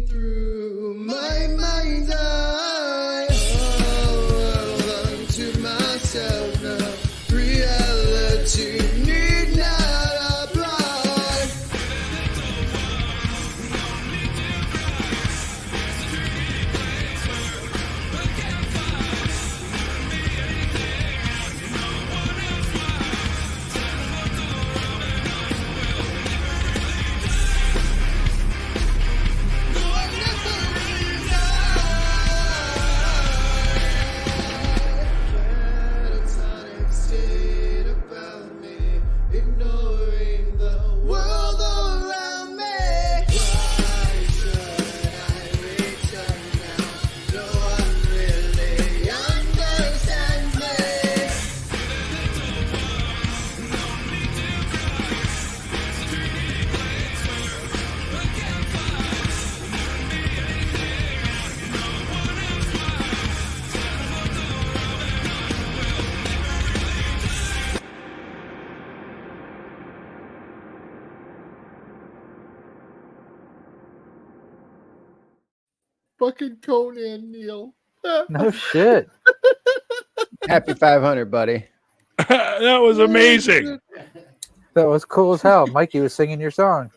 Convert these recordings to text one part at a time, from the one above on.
running through my mind's eye. Oh, unto myself now, reality need not apply. Catatonic state about me, ignoring the world around me. Why should I return now? No one really understands me. Fucking Conan, Neil. No shit. Happy 500, buddy. That was amazing. That was cool as hell. Mikey was singing your song.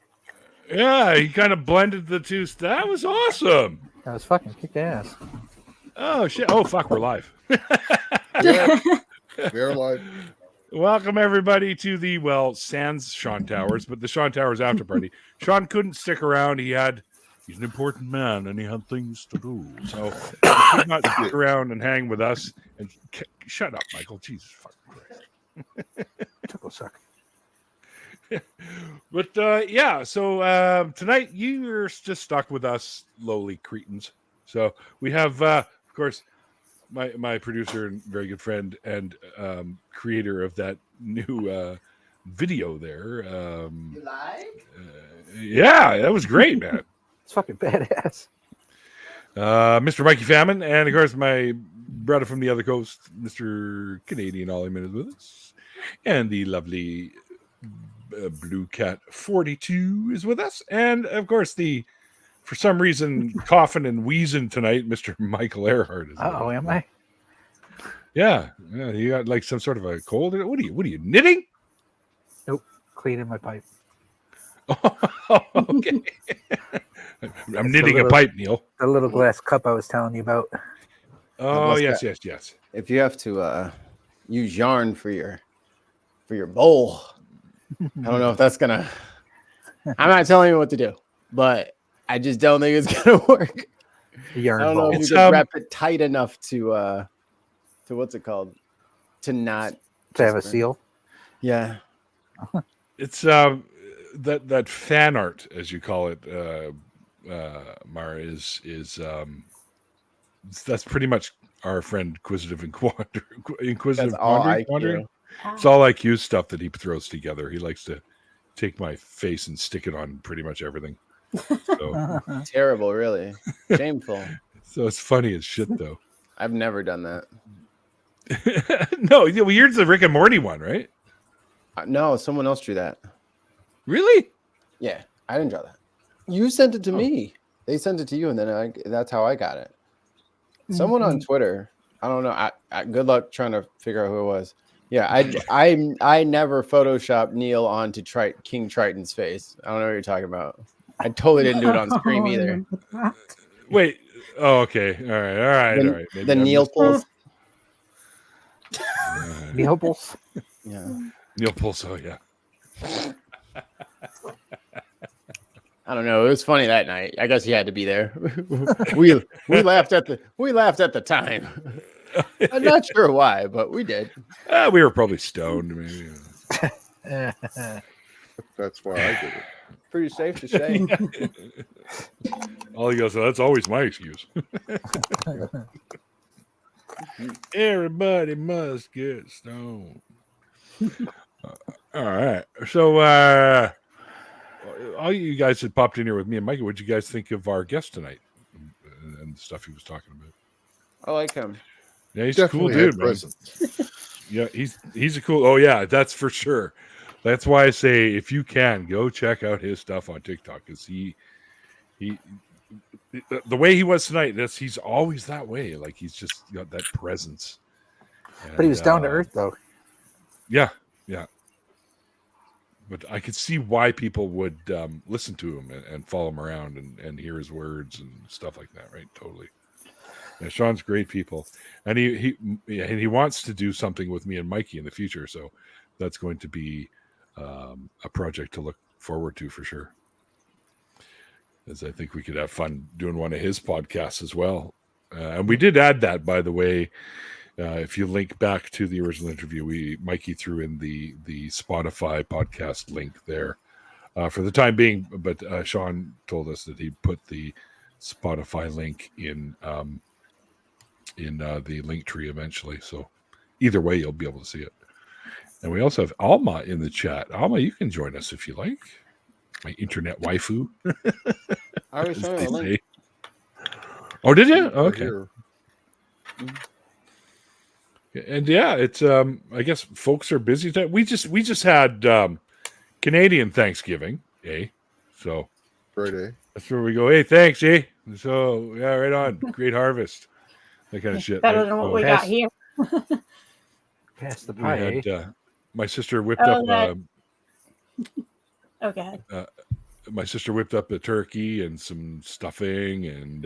Yeah, he kind of blended the two. That was awesome. That was fucking kick ass. Oh, shit. Oh, fuck, we're live. We're live. Welcome, everybody, to the, sans Shawn Towers, but the Shawn Towers after party. Shawn couldn't stick around. He's an important man, and he had things to do. So he could not stick around and hang with us. And shut up, Michael. Jesus fucking Christ. Tickle suck. But yeah, so tonight you're just stuck with us lowly cretins. So we have, of course, my producer and very good friend and creator of that new video there. You like? Yeah, that was great, man. It's fucking badass. Mr. Mikey Famine, and of course my brother from the other coast, Mr. Canadian Ollyman, is with us, and the lovely Blue Cat 42 is with us, and of course for some reason coughing and wheezing tonight, Mr. Michael Earhart is. Oh, am I? Yeah, you got like some sort of a cold. What are you knitting? Nope. Cleaning my pipe. Okay. I'm knitting a pipe, Neil. The little glass cup I was telling you about. Oh, yes. If you have to use yarn for your bowl, I don't know if that's gonna. I'm not telling you what to do, but I just don't think it's gonna work. Yarn I don't know bowl. if you can wrap it tight enough to what's it called? To not To have a seal. Yeah. It's that fan art, as you call it, Mara, is that's pretty much our friend Inquisitive That's all I Wandering. do. It's all IQ stuff that he throws together. He likes to take my face and stick it on pretty much everything. So, Terrible, really. Shameful. so it's funny as shit, though. I've never done that. No, you're the Rick and Morty one, right? No, someone else drew that. Really? Yeah, I didn't draw that. You sent it to me. They sent it to you, and then that's how I got it. Someone on Twitter. I don't know. I good luck trying to figure out who it was. Yeah, I never photoshopped Neil onto King Triton's face. I don't know what you're talking about. I totally didn't do it on screen either. Wait. Oh, okay. All right. Maybe The I'm Neil just- pulls. Neil Bulls. Yeah. Neil Pulso, yeah. I don't know. It was funny that night. I guess he had to be there. we laughed at the time. I'm not sure why, but we did. We were probably stoned, maybe. That's why I did it. Pretty safe to say. All he goes, that's always my excuse. Everybody must get stoned. All right. So, all you guys had popped in here with me and Mikey. What did you guys think of our guest tonight and the stuff he was talking about? I like him. Yeah, he's Definitely a cool dude, man. presence. Yeah, he's a cool. Oh yeah, that's for sure. That's why I say if you can go check out his stuff on TikTok, because he the way he was tonight, he's always that way. Like he's just got that presence. But he was And, down to earth, though. Yeah. But I could see why people would listen to him and follow him around and hear his words and stuff like that, right? Totally. Yeah, Shawn's great people, and he wants to do something with me and Mikey in the future. So that's going to be a project to look forward to for sure. As I think we could have fun doing one of his podcasts as well. And we did add that, by the way. If you link back to the original interview, Mikey threw in the Spotify podcast link there for the time being. But Shawn told us that he put the Spotify link in the link tree eventually. So either way, you'll be able to see it. And we also have Alma in the chat. Alma, you can join us if you like. My internet waifu. I already showed you a link. Oh, did you? Oh, Right okay. here. And yeah, it's I guess folks are busy. We just had Canadian Thanksgiving, eh? So Friday. that's where we go. Hey, thanks, eh? So yeah, right on. Great harvest, that kind of shit. Better right? than what So we got here. Pass the we pie. had my sister whipped Oh, up. that- Okay. My sister whipped up a turkey and some stuffing and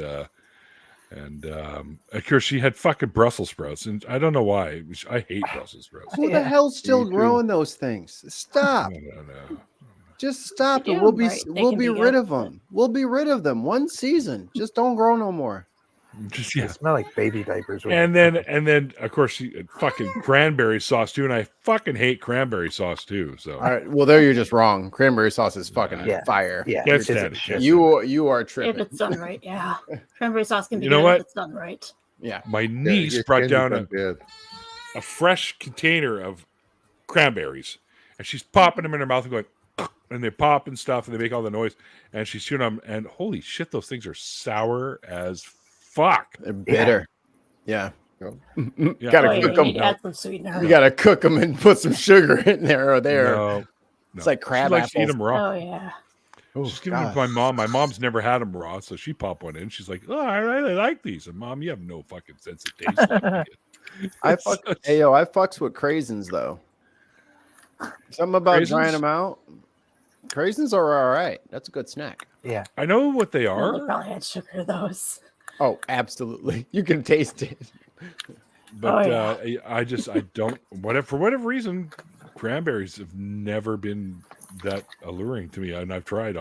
of course she had fucking Brussels sprouts, and I don't know why. I hate Brussels sprouts. Who Yeah. the hell's still Me too. growing those things? Stop. No. Just stop it. Yeah, We'll be right. They we'll can be be rid good, of them. We'll be rid of them one season. Just don't grow no more. Just They yeah. smell like baby diapers. when And you- then of course she fucking cranberry sauce too, and I fucking hate cranberry sauce too. So All right. Well, there you're just wrong. Cranberry sauce is fucking Yeah. fire. yeah, Can't it's stand it. shit. You are If tripping. it's done right, yeah. Cranberry sauce can be You know good what? if it's done right. Yeah. my Yeah, niece your brought candy's down undead. a fresh container of cranberries, and she's popping them in her mouth and going, and they pop and stuff, and they make all the noise, and she's chewing them, and holy shit, those things are sour as fuck. They're bitter. Yeah. Yeah. Gotta Oh, yeah, cook you them. need to add some sweetener. You gotta cook them and put some sugar in there or there. No, It's like crab she likes to eat apples. them raw. Oh, yeah. Oh, She's giving them God. to my mom. My mom's never had them raw, so she popped one in. She's like, "Oh, I really like these." And Mom, you have no fucking sense of taste. Like me. I It's fuck, such- hey yo, I fucks with craisins though. Something about Craisins? drying them out. Craisins are all right. That's a good snack. Yeah. I know what they They are, probably had sugar in those. Oh, absolutely. You can taste it. but Oh, yeah. I don't. For whatever reason, cranberries have never been that alluring to me, and I've tried,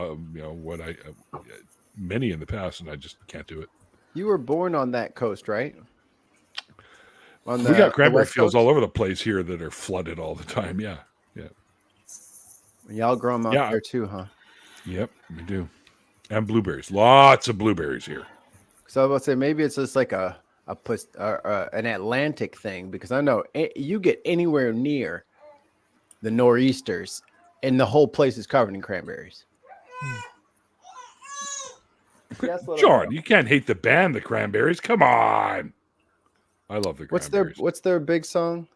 many in the past, and I just can't do it. You were born on that coast, right? On We got cranberry West fields Coast? all over the place here that are flooded all the time. Yeah, Y'all grow them out Yeah. there too, huh? yep, we do. And blueberries, lots of blueberries here. So I was about to say maybe it's just like an Atlantic thing, because I know you get anywhere near the nor'easters and the whole place is covered in cranberries. John, you can't hate the band, the Cranberries. Come on, I love the What's Cranberries. their big song?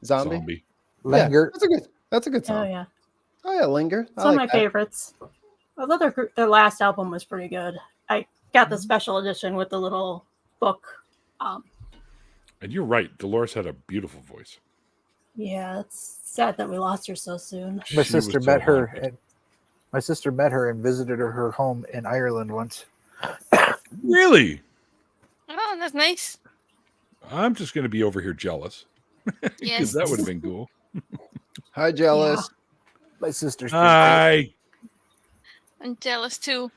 Zombie. Zombie. Linger. Yeah, that's a good Oh, song. yeah. Oh yeah, Linger. It's one of my favorites. Although their last album was pretty good. I got the special edition with the little book. And you're right, Dolores had a beautiful voice. Yeah, it's sad that we lost her so soon. My She was sister so met her. haunted. And my sister met her and visited her home in Ireland once. Really? Oh, that's nice. I'm just going to be over here jealous because Yes. that would have been cool. Hi, jealous. My sister's. Hi. I'm jealous too.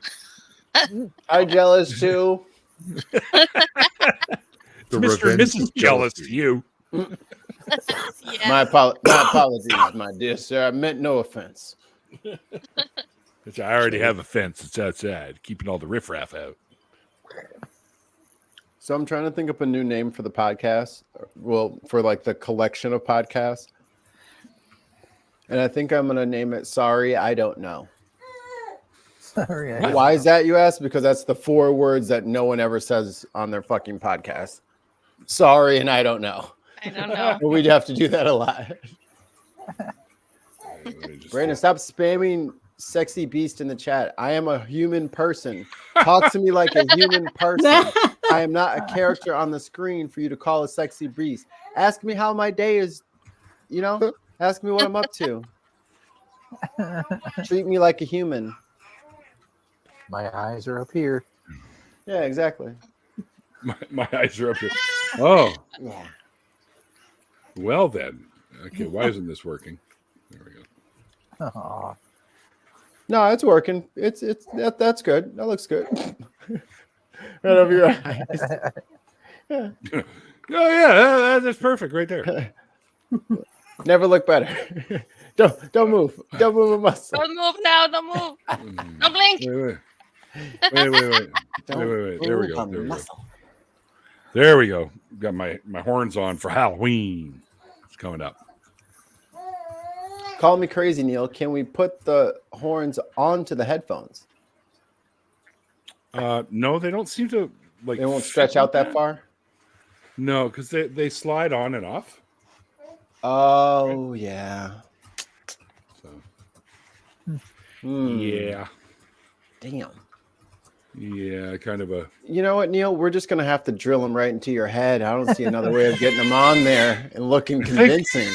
Hi, jealous too. Mr. and revenge Mrs. Jealous to you. Yeah. My apologies, my dear sir. I meant no offense. Which I already have a fence. It's outside, keeping all the riffraff out. So I'm trying to think up a new name for the podcast. Well, for like the collection of podcasts. And I think I'm going to name it Sorry, I Don't Know. Sorry, Why is that, you ask? Because that's the 4 words that no one ever says on their fucking podcast. Sorry, and I don't know. I don't know. We'd have to do that a lot. Let me just- Brandon, stop spamming sexy beast in the chat. I am a human person. Talk to me like a human person. I am not a character on the screen for you to call a sexy beast. Ask me how my day is, you know? Ask me what I'm up to. Treat me like a human. My eyes are up here. Yeah, exactly. My eyes are up here. Oh, Yeah. well then. Okay, why isn't this working? There we go. Aw. No, it's working. That's good. That looks good. Right over your eyes. Oh yeah, that's perfect right there. Never look better. Don't move. Don't move a muscle. Don't move now. Don't move. Don't blink. Wait. Don't Wait. There we move go. a There we go. muscle. There we go. Got my horns on for Halloween. It's coming up. Call me crazy, Neil. Can we put the horns onto the headphones? No, they don't seem to like. They won't stretch out that far? No, because they slide on and off. Oh, yeah. So Hmm. yeah, Damn. yeah, kind of a. You know what, Neil? We're just going to have to drill them right into your head. I don't see another way of getting them on there and looking convincing.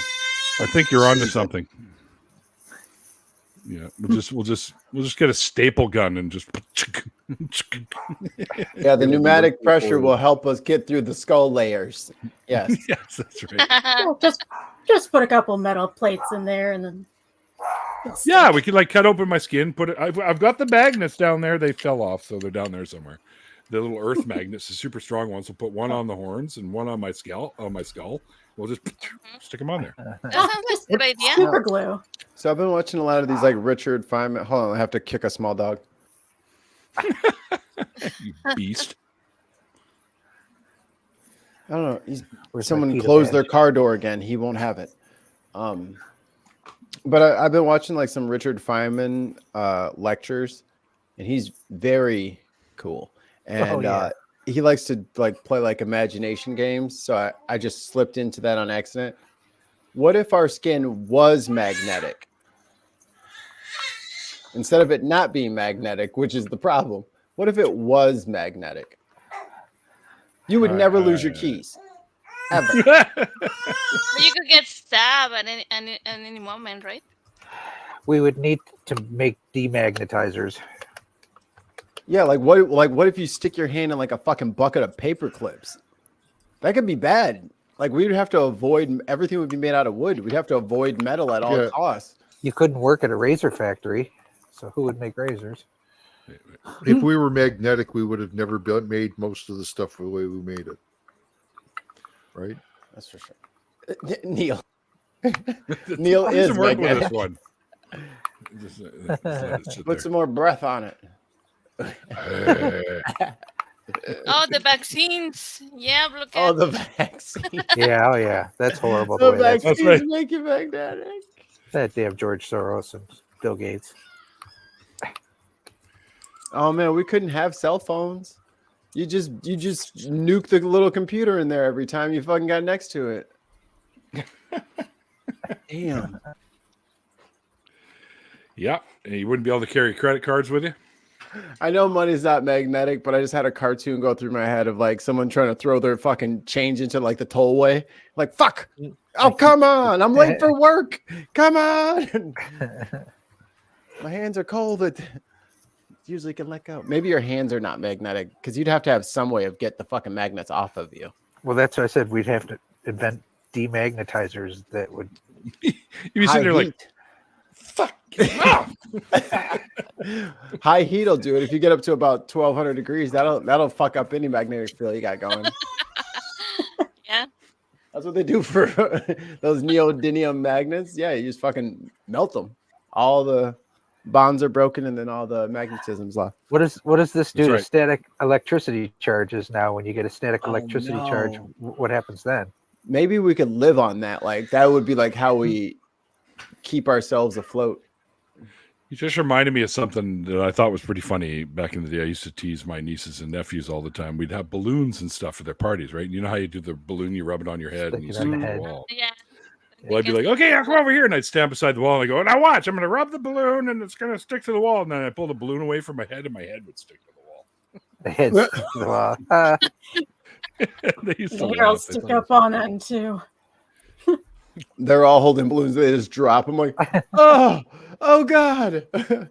I think you're onto something. Yeah, we'll just get a staple gun and just. Yeah, the pneumatic pressure will help us get through the skull layers. Yes. Yes, that's right. Well, just put a couple metal plates in there, and then. Yeah, we could like cut open my skin. Put it. I've got the magnets down there. They fell off, so they're down there somewhere. The little earth magnets, the super strong ones. We'll put one on the horns and one on my skull. We'll just stick them on there. That sounds like a good idea. Super glue. So I've been watching a lot of these like Richard Feynman. Hold on, I have to kick a small dog. You beast. I don't know. Where's my Someone Peter closed badge? their car door again. He won't have it. But I've been watching like some Richard Feynman lectures, and he's very cool. And yeah. he likes to like play like imagination games. So I just slipped into that on accident. What if our skin was magnetic? Instead of it not being magnetic, which is the problem. What if it was magnetic? You would never lose your keys. Ever. But you could get stabbed at any moment, right? We would need to make demagnetizers. Yeah, what if you stick your hand in like a fucking bucket of paper clips? That could be bad. Like we'd have to avoid everything would be made out of wood. We'd have to avoid metal at all costs. You couldn't work at a razor factory, so who would make razors? If we were magnetic, we would have never made most of the stuff the way we made it. Right? That's for sure. Neil. Neil I need is some work with magnetic. this one. Just sit Put some more breath on it. there. Oh, the vaccines. Yeah, look Oh, at the vaccine. Yeah, oh yeah, that's horrible. The The way that's, vaccines right. make you magnetic. that damn George Soros and Bill Gates. Oh man, we couldn't have cell phones. You just nuke the little computer in there every time you fucking got next to it. Damn. Yeah, and you wouldn't be able to carry credit cards with you. I know money's not magnetic, but I just had a cartoon go through my head of like someone trying to throw their fucking change into like the tollway. Like, fuck. Oh, come on. I'm late for work. Come on. My hands are cold. It usually can let go. Maybe your hands are not magnetic because you'd have to have some way of get the fucking magnets off of you. Well, that's what I said. We'd have to invent demagnetizers that would. You'd be sitting there like, heat. fuck. Ah! High heat will do it. If you get up to about 1200 degrees, that'll fuck up any magnetic field you got going. yeah. That's what they do for those neodymium magnets. Yeah, you just fucking melt them. All the bonds are broken, and then all the magnetism's left. What does this do That's to right. static electricity charges now? When you get a static Oh, electricity no. charge, what happens then? Maybe we could live on that. Like that would be like how we keep ourselves afloat. You just reminded me of something that I thought was pretty funny back in the day. I used to tease my nieces and nephews all the time. We'd have balloons and stuff for their parties, right? You know how you do the balloon, you rub it on your head and Stick you it on stick the it on head. the wall. Yeah. Well, I'd be like, okay, I'll come over here. And I'd stand beside the wall and I go, now watch, I'm going to rub the balloon and it's going to stick to the wall. And then I pull the balloon away from my head and my head would stick to the wall. The head sticks to the wall. They used to The hair will laugh. stick up on end too. They're all holding balloons. They just drop. I'm like, oh God. You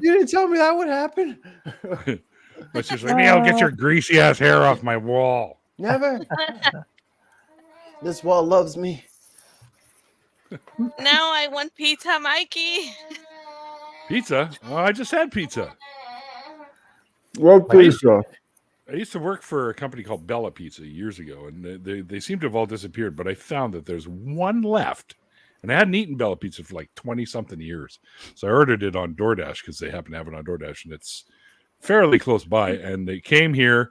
didn't tell me that would happen. My sister's like, Neil, get your greasy ass hair off my wall. Never. This wall loves me. Now I want pizza, Mikey. Pizza? Oh, I just had pizza. What pizza? I used to work for a company called Bella Pizza years ago, and they seem to have all disappeared, but I found that there's one left. And I hadn't eaten Bella Pizza for like 20-something years. So I ordered it on DoorDash because they happen to have it on DoorDash, and it's fairly close by. And they came here,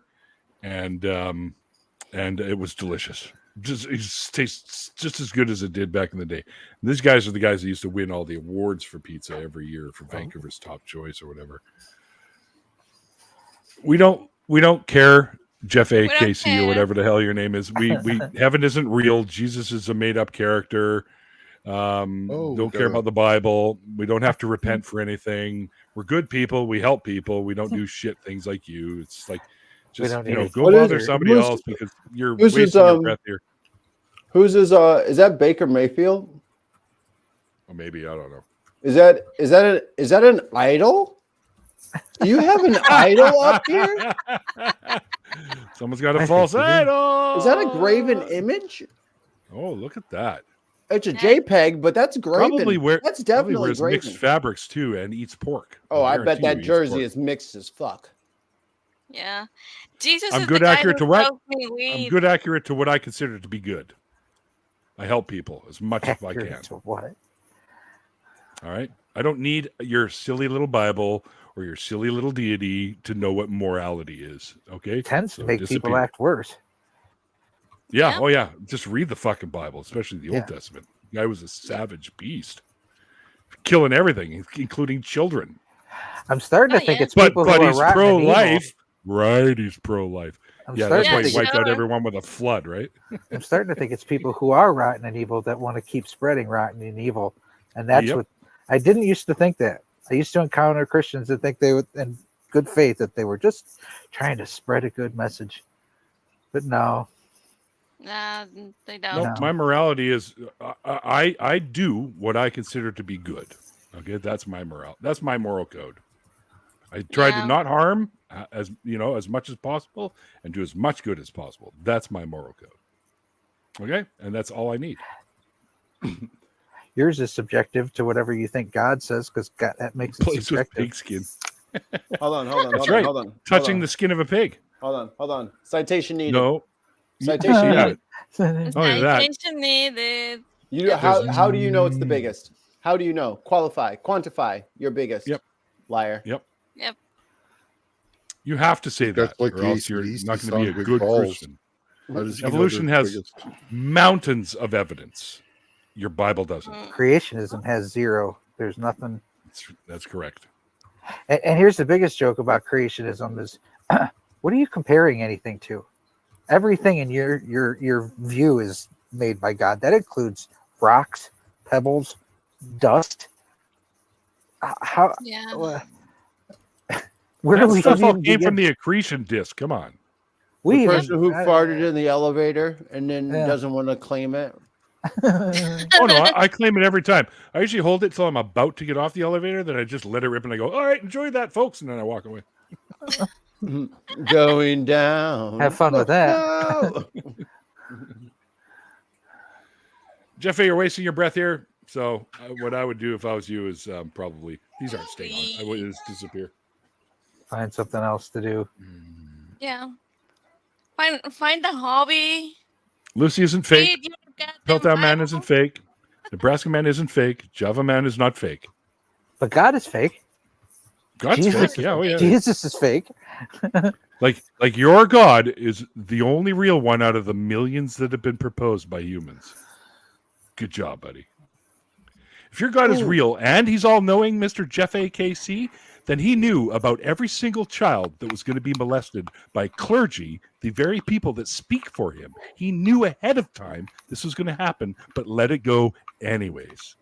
and it was delicious. It just tastes just as good as it did back in the day. And these guys are the guys that used to win all the awards for pizza every year for Vancouver's Top Choice or whatever. We don't care, Jeff A. KC or whatever the hell your name is. We heaven isn't real. Jesus is a made up character. Don't care about the Bible. We don't have to repent for anything. We're good people. We help people. We don't do shit things like you. It's like just go bother somebody else because you're wasting your breath here. Who's his? Is that Baker Mayfield? Or maybe I don't know. Is that an idol? Do you have an idol up here? Someone's got a false idol. Is that a graven image? Oh, look at that. It's a JPEG, but that's graven. That's definitely wears graven. Mixed fabrics too, and eats pork. Oh, I bet that jersey is mixed as fuck. Yeah, Jesus. I'm is good the guy accurate who to what? sells me weed. I'm good accurate to what I consider to be good. I help people as much as I can. To what? All right. I don't need your silly little Bible or your silly little deity to know what morality is. Okay. It tends to make people act worse. Yeah. Yeah. Oh, yeah. Just read the fucking Bible, especially the Old Testament. The guy was a savage beast, killing everything, including children. I'm starting to think it's but people who are he's rotten and evil. pro-life. Right. He's pro-life. Yeah, that's why he wiped out everyone with a flood, right? I'm starting to think it's people who are rotten and evil that want to keep spreading rotten and evil. And that's what I didn't used to think that. I used to encounter Christians that think they would, in good faith, that they were just trying to spread a good message. But no. Nah, they don't. No, my morality is I do what I consider to be good. Okay, that's my morale. That's my moral code. I try to not harm as much as possible and do as much good as possible. That's my moral code. Okay, and that's all I need. Yours is subjective to whatever you think God says, because that makes it Plays with subjective. pig skin. Hold on. That's right. Hold on. Touching the skin of a pig. Hold on. Citation needed. No. Citation needed. Citation needed. How do you know it's the biggest? How do you know? Quantify your biggest. Yep. Liar. Yep. You have to say that, or else you're not going to be a good Christian. Evolution has mountains of evidence. Your Bible doesn't. Creationism has zero. There's nothing. That's correct. And here's the biggest joke about creationism is, what are you comparing anything to? Everything in your view is made by God. That includes rocks, pebbles, dust. How? Yeah. Where do we stuff all even came begin? from the accretion disc. Come on. The person who farted in the elevator and then Yeah. doesn't want to claim it. Oh no, I claim it every time. I usually hold it till I'm about to get off the elevator, then I just let it rip and I go, all right, enjoy that, folks, and then I walk away. Going down. Have fun with that. Jeff, you're wasting your breath here. So what I would do if I was you is probably these aren't staying on. I would just disappear. Find something else to do. Yeah. Find a hobby. Lucy isn't fake. Read your goddamn Piltdown Man Bible. isn't fake. Nebraska Man isn't fake. Java Man is not fake. But God is fake. God's Jesus fake. Yeah, oh, yeah. Jesus is fake. Like your God is the only real one out of the millions that have been proposed by humans. Good job, buddy. If your God is real and he's all knowing, Mr. Jeff AKC, then he knew about every single child that was going to be molested by clergy, the very people that speak for him. He knew ahead of time this was going to happen, but let it go anyways.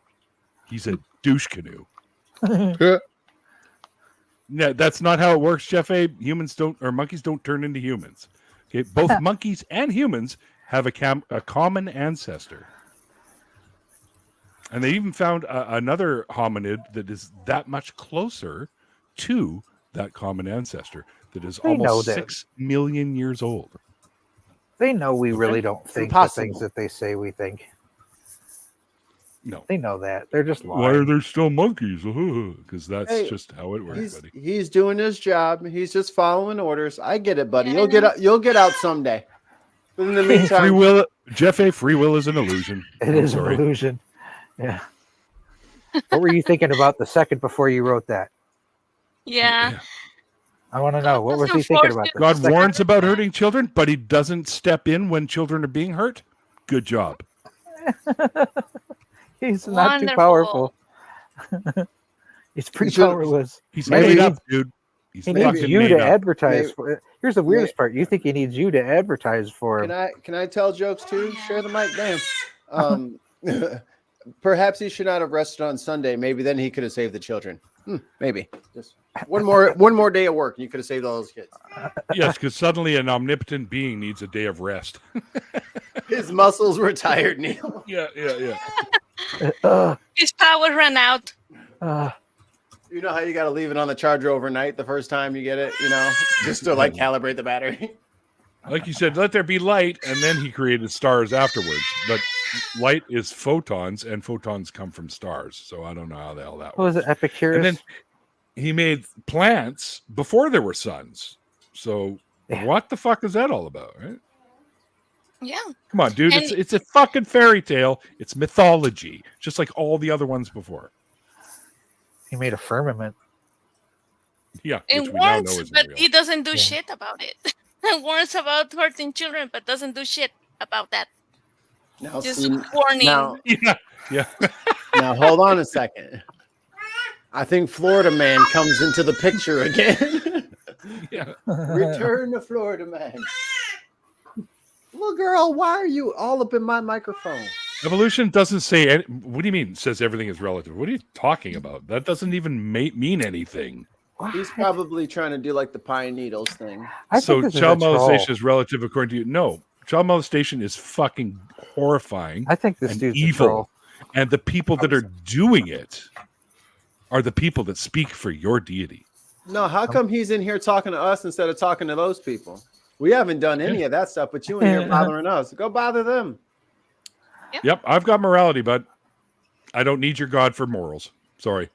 He's a douche canoe. No, that's not how it works, Jeff Abe. Monkeys don't turn into humans. Okay, both monkeys and humans have a common ancestor. And they even found another hominid that is that much closer to that common ancestor that is almost 6 million years old. They know we really don't think the things that they say we think. No. They know that. They're just lying. Why are there still monkeys? Because that's just how it works, buddy. He's doing his job. He's just following orders. I get it, buddy. You'll get out someday. But in the meantime, free will, Jeff A. Free will is an illusion. It is an illusion. Yeah. What were you thinking about the second before you wrote that? Yeah. I want to know. What was he thinking about? God warns about hurting children, but he doesn't step in when children are being hurt. Good job. He's not too powerful. He's pretty powerless. He's made up, dude. He needs you to advertise for it. Here's the weirdest part. You think he needs you to advertise for him. Can I tell jokes too? Share the mic, damn. Perhaps he should not have rested on Sunday. Maybe then he could have saved the children. Maybe. Just one more day of work and you could have saved all those kids. Yes, because suddenly an omnipotent being needs a day of rest. His muscles were tired, Neil. Yeah. His power ran out. You know how you got to leave it on the charger overnight the first time you get it, just to calibrate the battery. Like you said, let there be light, and then he created stars afterwards. But light is photons, and photons come from stars. So I don't know how the hell that works. What was it, Epicurus? And then he made plants before there were suns. So what the fuck is that all about, right? Yeah. Come on, dude. It's a fucking fairy tale. It's mythology, just like all the other ones before. He made a firmament. Yeah. It warns, but he doesn't do shit about it. It warns about hurting children, but doesn't do shit about that. Now, just warning. Yeah. Now, hold on a second. I think Florida Man comes into the picture again. Yeah. Return to Florida Man. Little girl, why are you all up in my microphone? Evolution doesn't say what do you mean? It says everything is relative. What are you talking about? That doesn't even mean anything. He's probably trying to do like the pine needles thing. So child molestation is relative according to you. No, child molestation is fucking horrifying. I think this dude's evil. And the people that are doing it are the people that speak for your deity. No, how come he's in here talking to us instead of talking to those people? We haven't done any of that stuff, but you in here bothering us. Go bother them. Yep, I've got morality, but I don't need your God for morals. Sorry.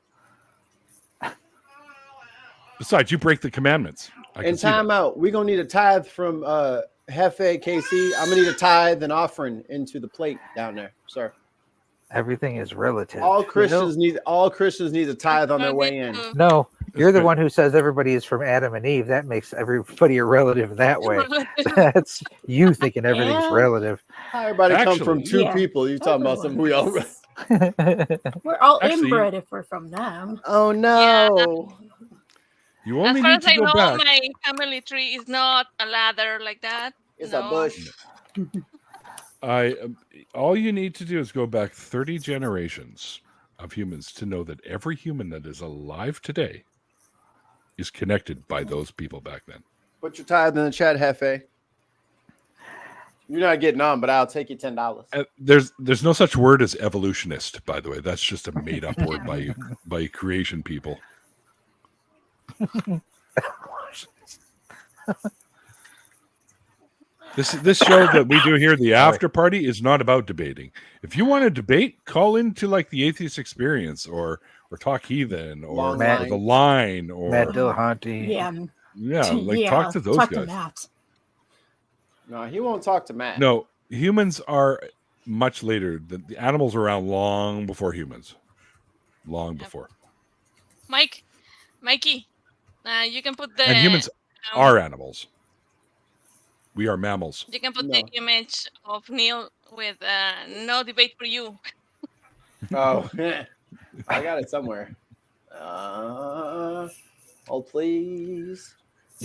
Besides, you break the commandments. And time out. We're going to need a tithe from Hefe KC. I'm going to need a tithe and offering into the plate down there. Sorry. Everything is relative. All Christians need a tithe on their way in. No, you're the one who says everybody is from Adam and Eve. That makes everybody a relative that way. That's you thinking everything's relative. Everybody come from two people. You talking about something we all we're all inbred if we're from them. Oh no. Yeah. You only as far need as to I go know, back. my family tree is not a ladder like that. It's a bush. All you need to do is go back 30 generations of humans to know that every human that is alive today is connected by those people back then. Put your tithe in the chat, Hefe. You're not getting on, but I'll take you $10. There's no such word as evolutionist, by the way. That's just a made up word by creation people. This show that we do here, the after party, is not about debating. If you want to debate, call into like the Atheist Experience or Talk Heathen or the Line or Matt Dillahunty. Talk to those talk guys. To Matt. No, he won't talk to Matt. No, humans are much later. The animals are around long before humans. Long before. Mikey, you can put the... And humans are animals. We are mammals. You can put the image of Neil with no debate for you. Oh, I got it somewhere. Hold please.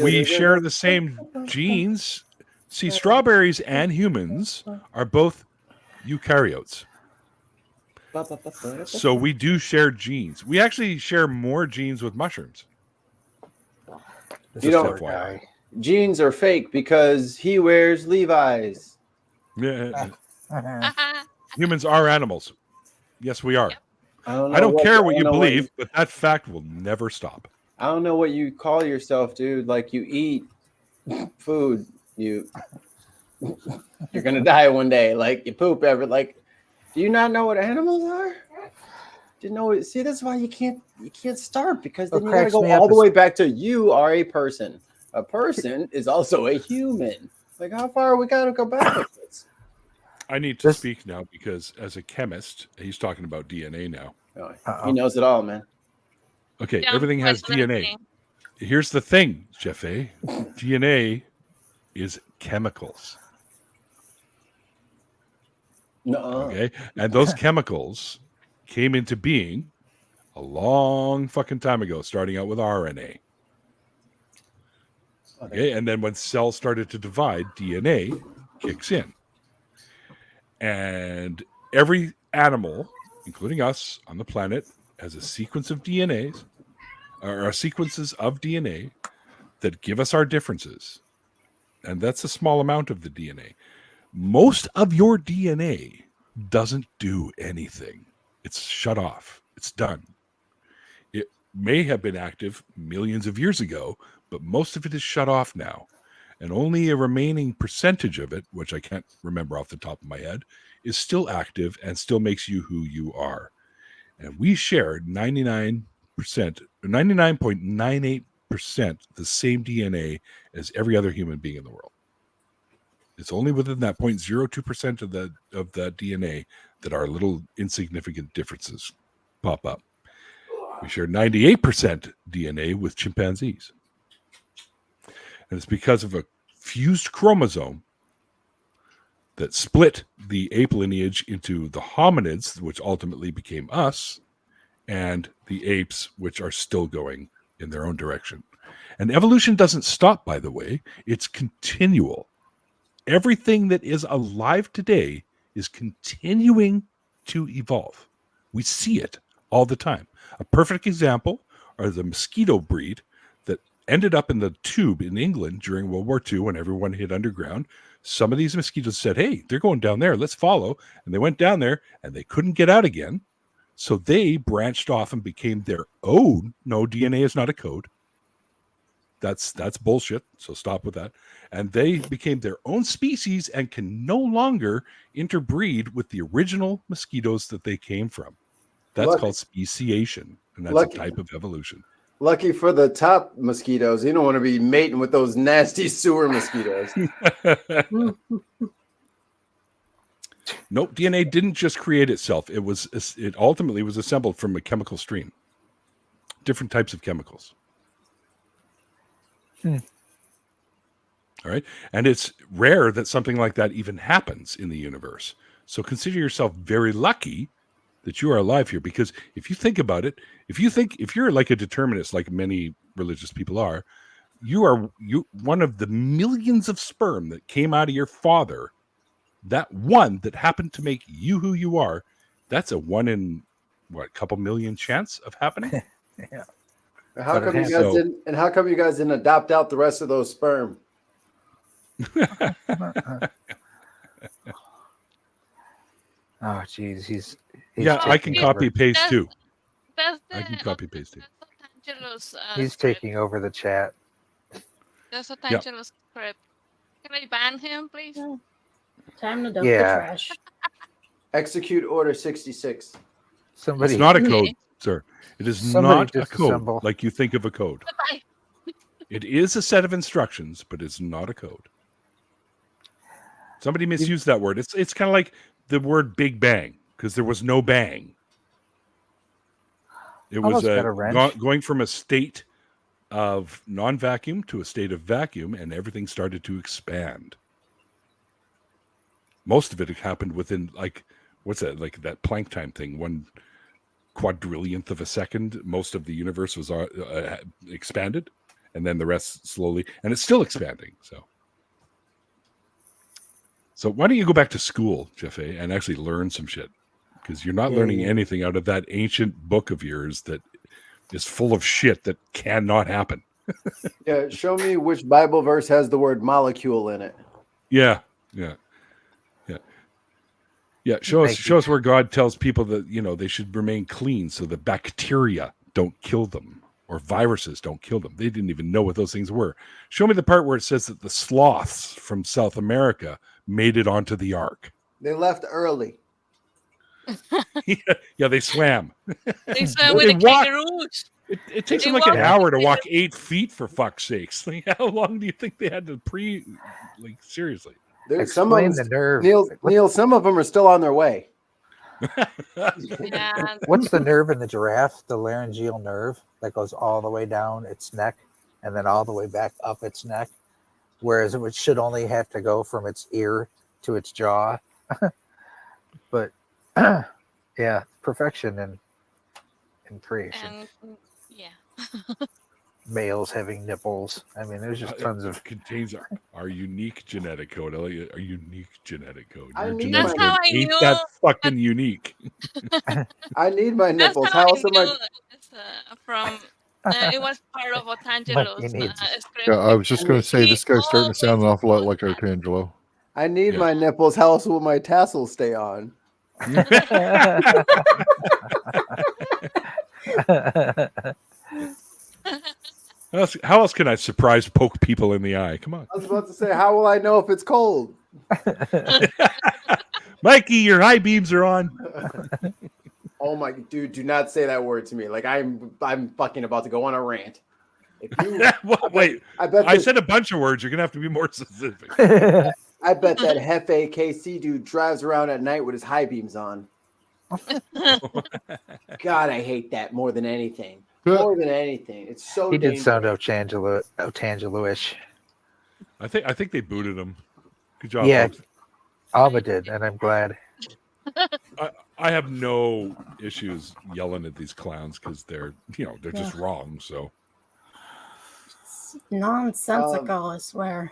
We share the same genes. See, strawberries and humans are both eukaryotes. So we do share genes. We actually share more genes with mushrooms. You don't. FYI. Jeans are fake because he wears Levi's. Yeah. Humans are animals. Yes, we are. Yep. I don't care what you believe, but that fact will never stop. I don't know what you call yourself, dude. Like you eat food, you're gonna die one day. Like you poop ever. Like, do you not know what animals are? Do you know? See, that's why you can't start, because then you gotta go all the way back to you are a person. A person is also a human. Like, how far we gotta go back with this? I need to speak now because as a chemist, he's talking about DNA now. He knows it all, man. Okay, everything has DNA. Here's the thing, Jeffe. DNA is chemicals. No. Okay, and those chemicals came into being a long fucking time ago, starting out with RNA. Okay, and then when cells started to divide, DNA kicks in. And every animal, including us on the planet, has a sequence of DNAs, or sequences of DNA that give us our differences. And that's a small amount of the DNA. Most of your DNA doesn't do anything. It's shut off. It's done. It may have been active millions of years ago, but most of it is shut off now. And only a remaining percentage of it, which I can't remember off the top of my head, is still active and still makes you who you are. And we share 99.98% the same DNA as every other human being in the world. It's only within that 0.02% of that DNA that our little insignificant differences pop up. We share 98% DNA with chimpanzees. And it's because of a fused chromosome that split the ape lineage into the hominids, which ultimately became us, and the apes, which are still going in their own direction. And evolution doesn't stop, by the way. It's continual. Everything that is alive today is continuing to evolve. We see it all the time. A perfect example are the mosquito breed that ended up in the tube in England during World War II when everyone hid underground. Some of these mosquitoes said, hey, they're going down there, let's follow. And they went down there and they couldn't get out again. So they branched off and became their own. No, DNA is not a code. That's bullshit. So stop with that. And they became their own species and can no longer interbreed with the original mosquitoes that they came from. That's called speciation. And that's a type of evolution. Lucky for the top mosquitoes. You don't want to be mating with those nasty sewer mosquitoes. Nope, DNA didn't just create itself. It ultimately was assembled from a chemical stream. Different types of chemicals. All right. And it's rare that something like that even happens in the universe. So consider yourself very lucky that you are alive here, because if you think about it, if you're like a determinist, like many religious people are, you one of the millions of sperm that came out of your father, that one that happened to make you who you are, that's a 1 in a couple million chance of happening. Yeah. How come you guys didn't adopt out the rest of those sperm? Oh, geez, he's yeah, I can copy paste too. I can copy paste too. He's taking over the chat. That's a Tangelo's script. Can I ban him, please? Time to dump the trash. Execute order 66. Somebody. It's not a code, sir. It is not a code like you think of a code. Bye-bye. It is a set of instructions, but it's not a code. Somebody misused that word. It's kind of like the word Big Bang, because there was no bang. It was going from a state of non-vacuum to a state of vacuum, and everything started to expand. Most of it happened within, like, what's that? Like that Planck time thing. quadrillionth of a second, most of the universe was expanded, and then the rest slowly, and it's still expanding. So why don't you go back to school, Jeff A., and actually learn some shit? Because you're not learning anything out of that ancient book of yours that is full of shit that cannot happen. Yeah, show me which Bible verse has the word molecule in it. Yeah. Show us where God tells people that they should remain clean so the bacteria don't kill them or viruses don't kill them. They didn't even know what those things were. Show me the part where it says that the sloths from South America made it onto the ark. They left early. Yeah, they swam. They swam with the kangaroos. It takes them like an hour to walk 8 feet, for fuck's sakes. Like, how long do you think they had to seriously? Some of them, the nerve. Neil, some of them are still on their way. Yeah. What's the nerve in the giraffe? The laryngeal nerve that goes all the way down its neck and then all the way back up its neck, whereas it should only have to go from its ear to its jaw. But yeah, perfection in creation. And, yeah. Males having nipples. I mean, there's just tons of. It contains our unique genetic code. Our unique genetic code. I Your need genetic That's how code I ain't knew that fucking unique. I need my That's nipples. how How I else am knew I? it's, from. It was part of Otangelo's script. Yeah, I was just going to say He this guy's starting to sound an awful lot like always Artangelo. I need Yeah. my nipples. How else will my tassels stay on? How else can I surprise poke people in the eye? Come on. I was about to say, how will I know if it's cold? Mikey, your high beams are on. Oh my dude, do not say that word to me. Like I'm fucking about to go on a rant. If you, Wait, I I said a bunch of words. You're going to have to be more specific. I bet that Hefe KC dude drives around at night with his high beams on. God, I hate that more than anything. More than anything. It's so He did dangerous. sound Otangelo-ish. I think they booted him. Good job. Yeah. folks. Alma did, and I'm glad. I have no issues yelling at these clowns because they're just wrong. So It's nonsensical, I swear.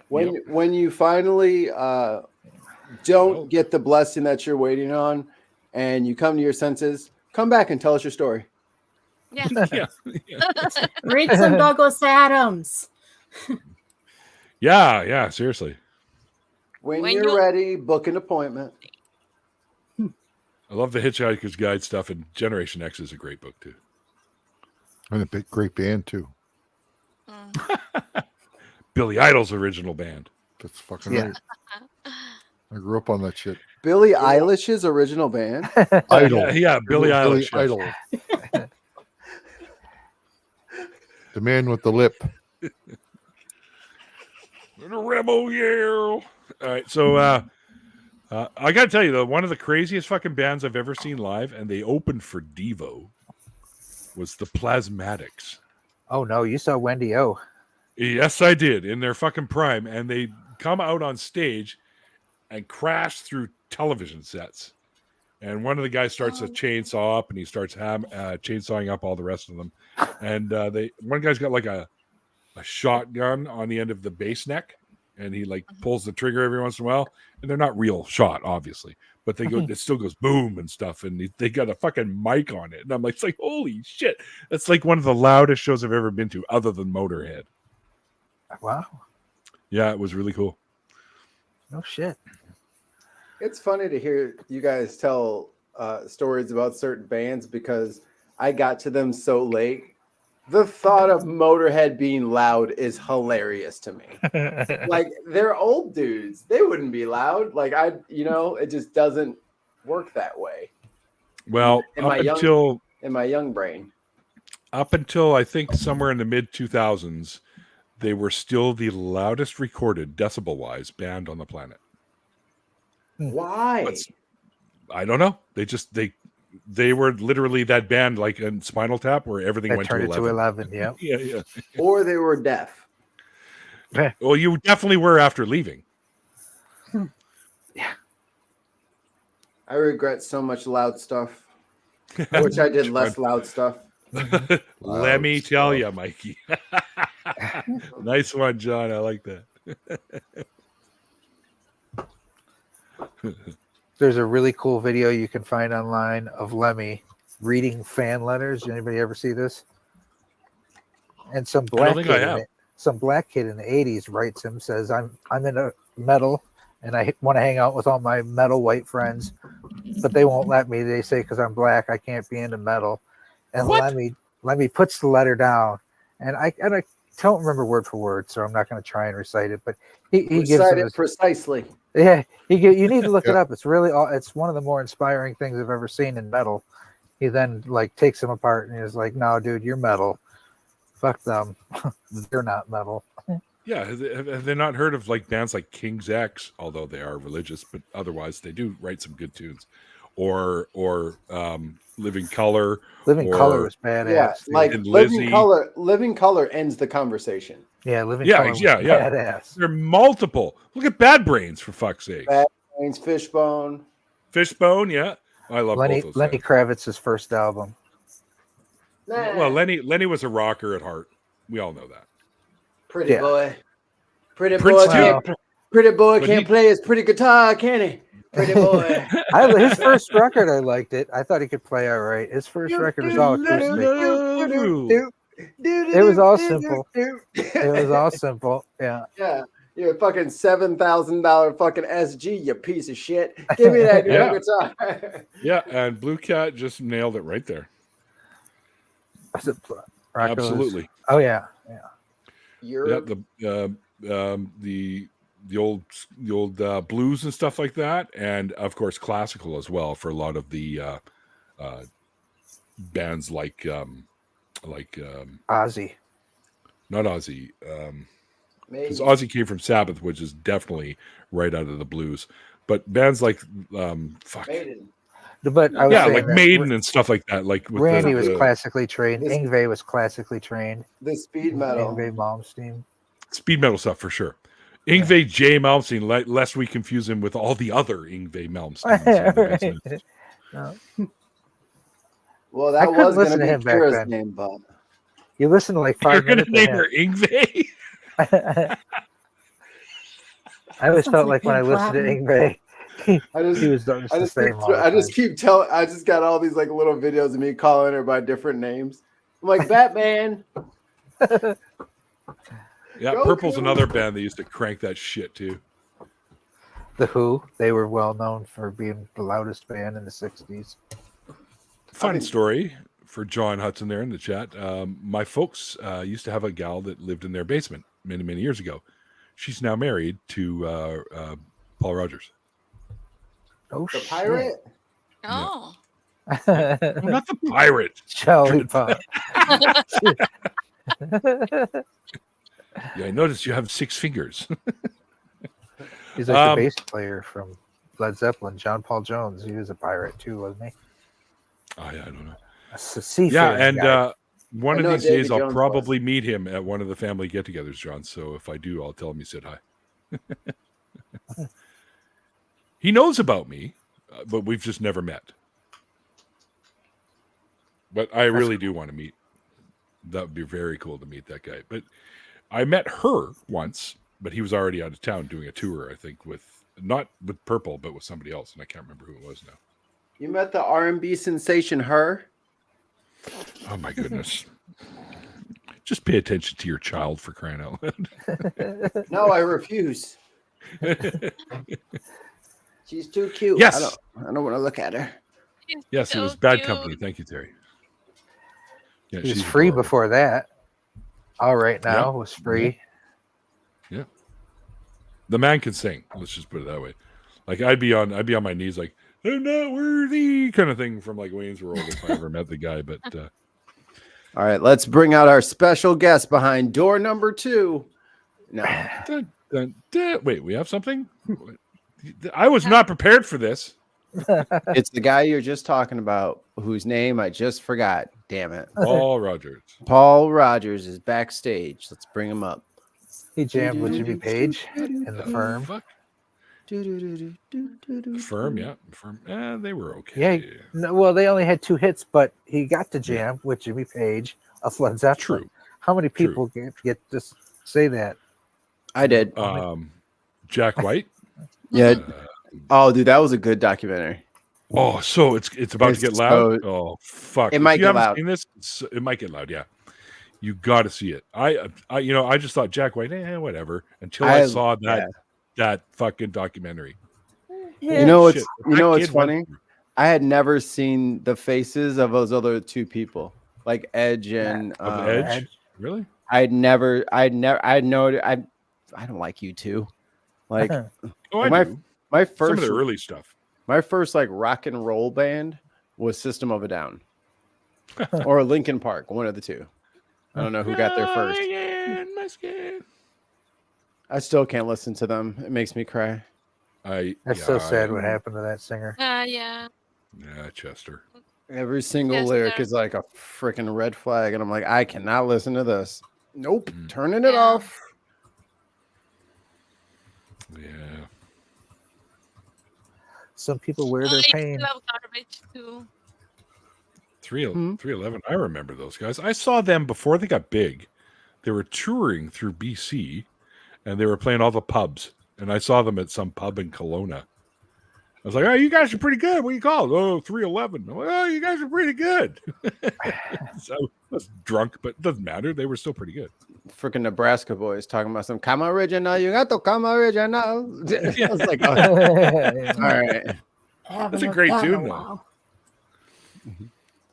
When you finally don't get the blessing that you're waiting on, and you come to your senses, come back and tell us your story. Yeah. Read some Douglas Adams. yeah, seriously. When When you're you- ready, book an appointment. I love the Hitchhiker's Guide stuff, and Generation X is a great book too. And a big, great band, too. Billy Idol's original band. That's fucking Yeah. right. I grew up on that shit. Billie Eilish's original band. Idol. Yeah, Billy Eilish. yes. Idol. The man with the lip. The rebel yell. All right, so I gotta tell you though, one of the craziest fucking bands I've ever seen live, and they opened for Devo, was the Plasmatics. Oh no, you saw Wendy O. Yes, I did, in their fucking prime, and they come out on stage and crash through television sets. And one of the guys starts a chainsaw up, and he starts chainsawing up all the rest of them. And one guy's got like a shotgun on the end of the bass neck, and he like pulls the trigger every once in a while. And they're not real shot, obviously, but it still goes boom and stuff. And they got a fucking mic on it, and I'm like, it's like, holy shit! That's like one of the loudest shows I've ever been to, other than Motorhead. Wow. Yeah, it was really cool. No shit. It's funny to hear you guys tell stories about certain bands because I got to them so late. The thought of Motorhead being loud is hilarious to me. Like, they're old dudes. They wouldn't be loud. Like, it just doesn't work that way Well, In up my young- until in my young brain. I think somewhere in the mid 2000s, they were still the loudest recorded decibel-wise band on the planet. Why? What's- I don't know. They were literally that band like in Spinal Tap where everything I went to turned 11. it to 11. Yeah. Yeah. Or they were deaf. Well, you definitely were after leaving. I regret so much loud stuff. Which I did less loud stuff. Let me Loud tell stuff. you, Mikey. Nice one, John. I like that. There's a really cool video you can find online of Lemmy reading fan letters. Anybody ever see this? And some black think kid I have. some black kid in the 80s writes him, says, I'm into metal and I want to hang out with all my metal white friends, but they won't let me. They say because I'm black I can't be into metal. And What? Lemmy puts the letter down, and I don't remember word for word, so I'm not going to try and recite it, but he gives Recite him it his, precisely. yeah, you need to look it Yeah. up. It's really it's one of the more inspiring things I've ever seen in metal. He then like takes him apart and he's like, no, dude, you're metal. Fuck them. They're not metal. Yeah, have they not heard of like bands like King's X? Although they are religious, but otherwise they do write some good tunes. Or Living Color. Living or, Color is badass. Yeah, dude. like And Living Lizzie. Color. Living Color ends the conversation. Yeah, Living Yeah, Color was yeah. badass. There are multiple. Look at Bad Brains, for fuck's sake. Bad Brains, Fishbone. Fishbone, yeah. I love Lenny both those guys. Kravitz's first album. Well, Lenny was a rocker at heart. We all know that. Pretty Yeah. boy. Pretty Prince boy too. can't But can't he- play his pretty guitar, can he? Pretty boy. His first record, I liked it. I thought he could play all right. His first record was all acoustic. It was all simple. It was all simple. Yeah. Yeah. You're a fucking $7,000 fucking SG, you piece of shit. Give me that Yeah. guitar. Yeah, and Blue Cat just nailed it right there. Was it Rocco's? Absolutely. Oh yeah. Yeah. You're Yeah, the old blues and stuff like that, and of course classical as well for a lot of the bands like Ozzy. not Ozzy, maybe. because Ozzy came from Sabbath, which is definitely right out of the blues. But bands like Maiden. But I was yeah, saying like that Maiden and stuff like that. Like with Randy was the classically trained. This- Ingve was classically trained. The speed metal. Ingve Malmsteen. speed metal stuff for sure. Ingve J. Malmsteen, lest we confuse him with all the other Ingve Malmsteens. Right. No. Well, I that couldn't was going listen to to him be back Kira's then. name, but You listen to like You're 5 gonna minutes. name of her Ingve? him. I always Sounds felt like like when I Pink listened to Floyd. Ingve, I just he was just I the just same. keep, all the I just time. keep telling. I just got all these like little videos of me calling her by different names. I'm like Batman. Yeah, Go Purple's Kira. another band that used to crank that shit too. The Who, they were well known for being the loudest band in the 60s. Fun mean- story for John Hudson there in the chat. My folks used to have a gal that lived in their basement many, many years ago. She's now married to Paul Rogers. Oh, The shit. pirate. Oh. I'm not the pirate. Charlie Pop. Yeah, I noticed you have 6 fingers. He's like the bass player from Led Zeppelin, John Paul Jones. He was a pirate too, wasn't he? Oh yeah, I don't know. A seafaring Yeah, and guy. one I of know these Davy days I'll Jones probably meet him at one of the family get-togethers, John. So if I do, I'll tell him you said hi. He knows about me, but we've just never met. But I really do want to meet. That would be very cool to meet that guy. But I met her once, but he was already out of town doing a tour, I think, not with Purple, but with somebody else, and I can't remember who it was now. You met the R&B sensation her. Oh my goodness. Just pay attention to your child, for crying out loud. No, I refuse. She's too cute. Yes. I don't want to look at her. Yes, it So was Bad cute. Company. Thank you, Terry. Yeah, He was she's free adorable. before that. All Right Now Yeah. was free. The man can sing. Let's just put it that way. Like I'd be on my knees, like I'm not worthy, kind of thing from like Wayne's World if I ever met the guy. But All right, let's bring out our special guest behind door number 2. No. wait, we have something? I was not prepared for this. It's the guy you're just talking about, whose name I just forgot. Damn it. Paul Rogers. Paul Rogers is backstage. Let's bring him up. He jammed with Jimmy Page in The Firm. Fuck. Firm, yeah. Firm. They were okay. Yeah. No, well, they only had 2 hits, but he got to jam with Jimmy Page of Led Zeppelin. True. How many True. people get to say that? I did. Jack White. Yeah. Oh, dude, that was a good documentary. Oh, so it's about to get loud. So, Oh, fuck! it might if you get haven't loud. seen this, it might get loud. Yeah, you got to see it. I just thought Jack White, whatever, until I saw that fucking documentary. Yeah. You know Shit, what's funny? I had never seen the faces of those other 2 people, like Edge and Edge. Really? I don't like you 2. Like, my first some of the early stuff. My first like rock and roll band was System of a Down or Linkin Park, one of the 2. I don't know who got there first. I still can't listen to them. It makes me cry. That's so sad what happened to that singer. Yeah. Yeah, Chester. Every single lyric is like a freaking red flag, and I'm like, I cannot listen to this. Nope, turning it off. Yeah. Some people wear their pain. I love garbage too. 311. I remember those guys. I saw them before they got big. They were touring through BC, and they were playing all the pubs. And I saw them at some pub in Kelowna. I was like, "Oh, you guys are pretty good. What do you call it? Oh, 311. I'm like, oh, you guys are pretty good." So I was drunk, but it doesn't matter. They were still pretty good. Freaking Nebraska boys talking about some come original. You got to come original. I was like, oh, all right. That's a great tune, though.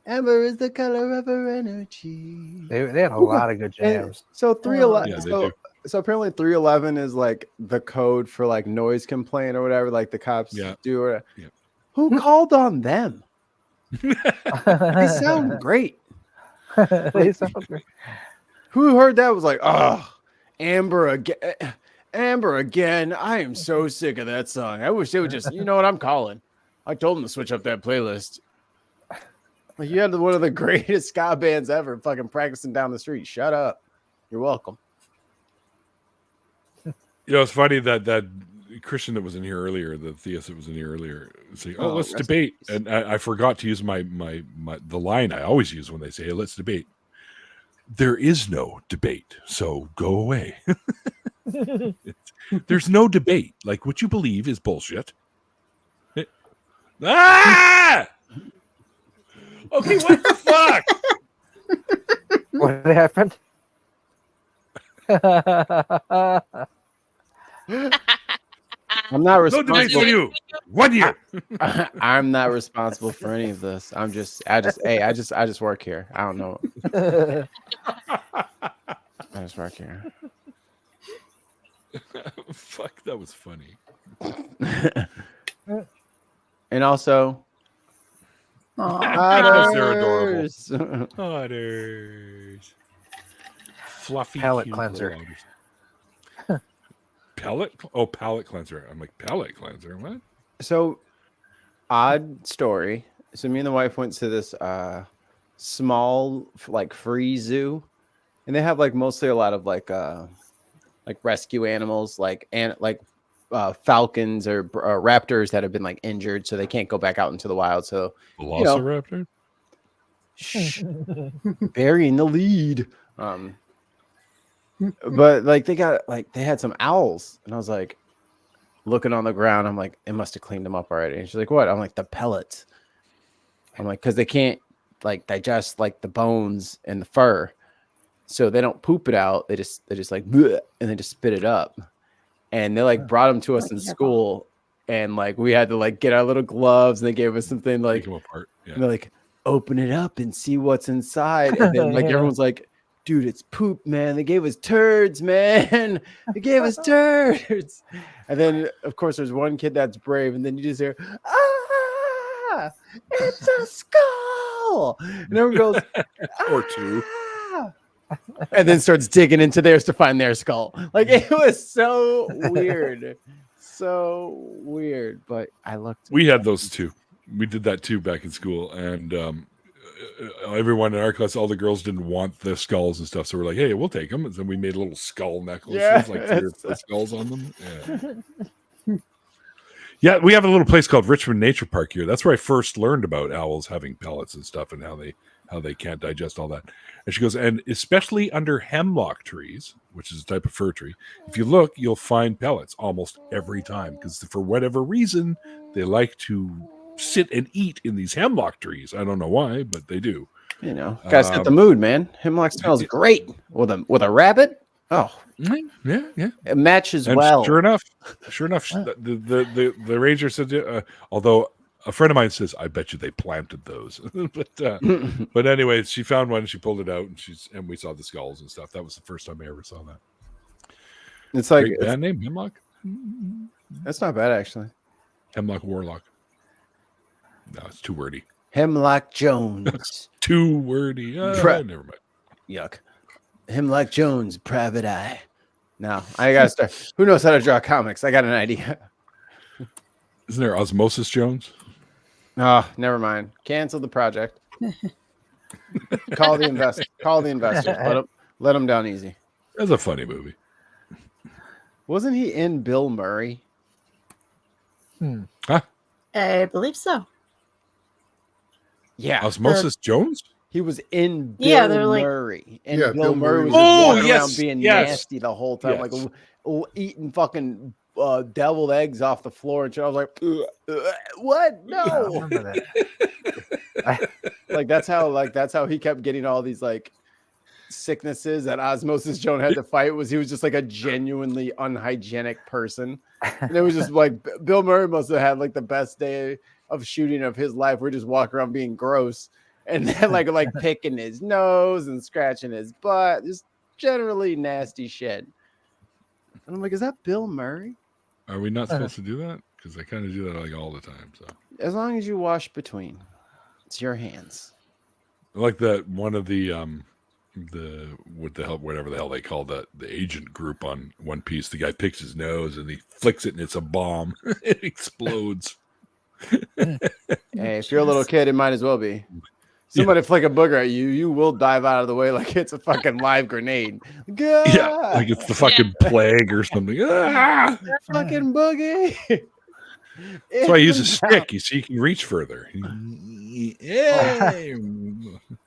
Amber is the color of her energy. They had a lot of good jams. So 311. Yeah, they do. So apparently 311 is like the code for like noise complaint or whatever, like the cops do. Yeah. Who called on them? They sound great. They sound great. Who heard that was like, oh, Amber again. Amber again. I am so sick of that song. I wish they would just, you know what I'm calling. I told them to switch up that playlist. Like, you had one of the greatest ska bands ever fucking practicing down the street. Shut up. You're welcome. You know, it's funny that Christian that was in here earlier, the theist that was in here earlier, saying, "Oh, let's debate," and I forgot to use my the line I always use when they say, "Hey, let's debate." There is no debate, so go away. There's no debate. Like, what you believe is bullshit. Ah! Okay, what the fuck? What happened? I'm not No debate for responsible. you. 1 year. I'm not responsible for any of this. I just work here. I don't know. I just work here. Fuck, that was funny. And also, Because they're adorable. Otters. Fluffy Palate cute cleanser. little otters. Pellet? Oh, palate cleanser. I'm like, palate cleanser. What? so odd story. So me and the wife went to this small like free zoo, and they have like mostly a lot of like rescue animals, like falcons or raptors that have been like injured, so they can't go back out into the wild. So Velociraptor? burying the lead. But like they had some owls, and I was like looking on the ground. I'm like, it must have cleaned them up already. And she's like, what? I'm like, the pellets. I'm like, because they can't like digest like the bones and the fur, so they don't poop it out. They just like bleh, and they just spit it up. And they like brought them to us in school, and like we had to like get our little gloves, and they gave us something like, Take them apart. Yeah. and they're like, open it up and see what's inside. And then like everyone's like, dude, it's poop, man. They gave us turds, man. They gave us turds. And then of course there's one kid that's brave, and then you just hear, ah, it's a skull. And everyone goes, Or two. "Ah." And then starts digging into theirs to find their skull. Like it was so weird. So weird. But I looked. We had those too. We did that too back in school, and everyone in our class, all the girls didn't want the skulls and stuff, so we're like, "Hey, we'll take them." And then we made little skull necklaces, like 3 or 4 skulls on them. Yeah. Yeah, we have a little place called Richmond Nature Park here. That's where I first learned about owls having pellets and stuff, and how they can't digest all that. And she goes, and especially under hemlock trees, which is a type of fir tree, if you look, you'll find pellets almost every time, because for whatever reason, they like to sit and eat in these hemlock trees. I don't know why, but they do. You know, gotta set the mood, man. Hemlock smells great with a rabbit. Oh, yeah. it matches And well. Sure enough, the ranger said, although a friend of mine says, I bet you they planted those. but anyway, she found one, she pulled it out, and we saw the skulls and stuff. That was the first time I ever saw that. It's like Great band name, Hemlock. That's not bad, actually. Hemlock Warlock. No, it's too wordy. Hemlock Jones. Too wordy. Never mind. Yuck. Hemlock Jones, Private Eye. No, I gotta start. Who knows how to draw comics? I got an idea. Isn't there Osmosis Jones? Oh, never mind. Cancel the project. Call the investor. Call the investors. Let them down easy. That's a funny movie. Wasn't he in Bill Murray? Huh? I believe so. Yeah. Osmosis Jones? He was in Bill Yeah, they're like- Murray. And Yeah, Bill Bill Murray Murray was was- just walking yes, around being yes. nasty the whole time, Yes. like eating fucking deviled eggs off the floor. And shit. I was like, what? I No. remember that. That's how he kept getting all these like sicknesses that Osmosis Jones had to fight. Was he was just like a genuinely unhygienic person. And it was just like Bill Murray must have had like the best day of shooting of his life. We're just walking around being gross and then like picking his nose and scratching his butt, just generally nasty shit. And I'm like, is that Bill Murray? Are we not supposed to do that? Because I kind of do that like all the time. So, As long as you wash between, it's your hands. like that one of the whatever the hell they call the agent group on One Piece. The guy picks his nose and he flicks it and it's a bomb. It explodes. Hey, if you're a little kid, it might as well be. Somebody flick a booger at you, you will dive out of the way like it's a fucking live grenade. Yeah, like it's the fucking plague or something. Ah! Fucking boogie. That's why I use a stick. You see, you can reach further. Hey!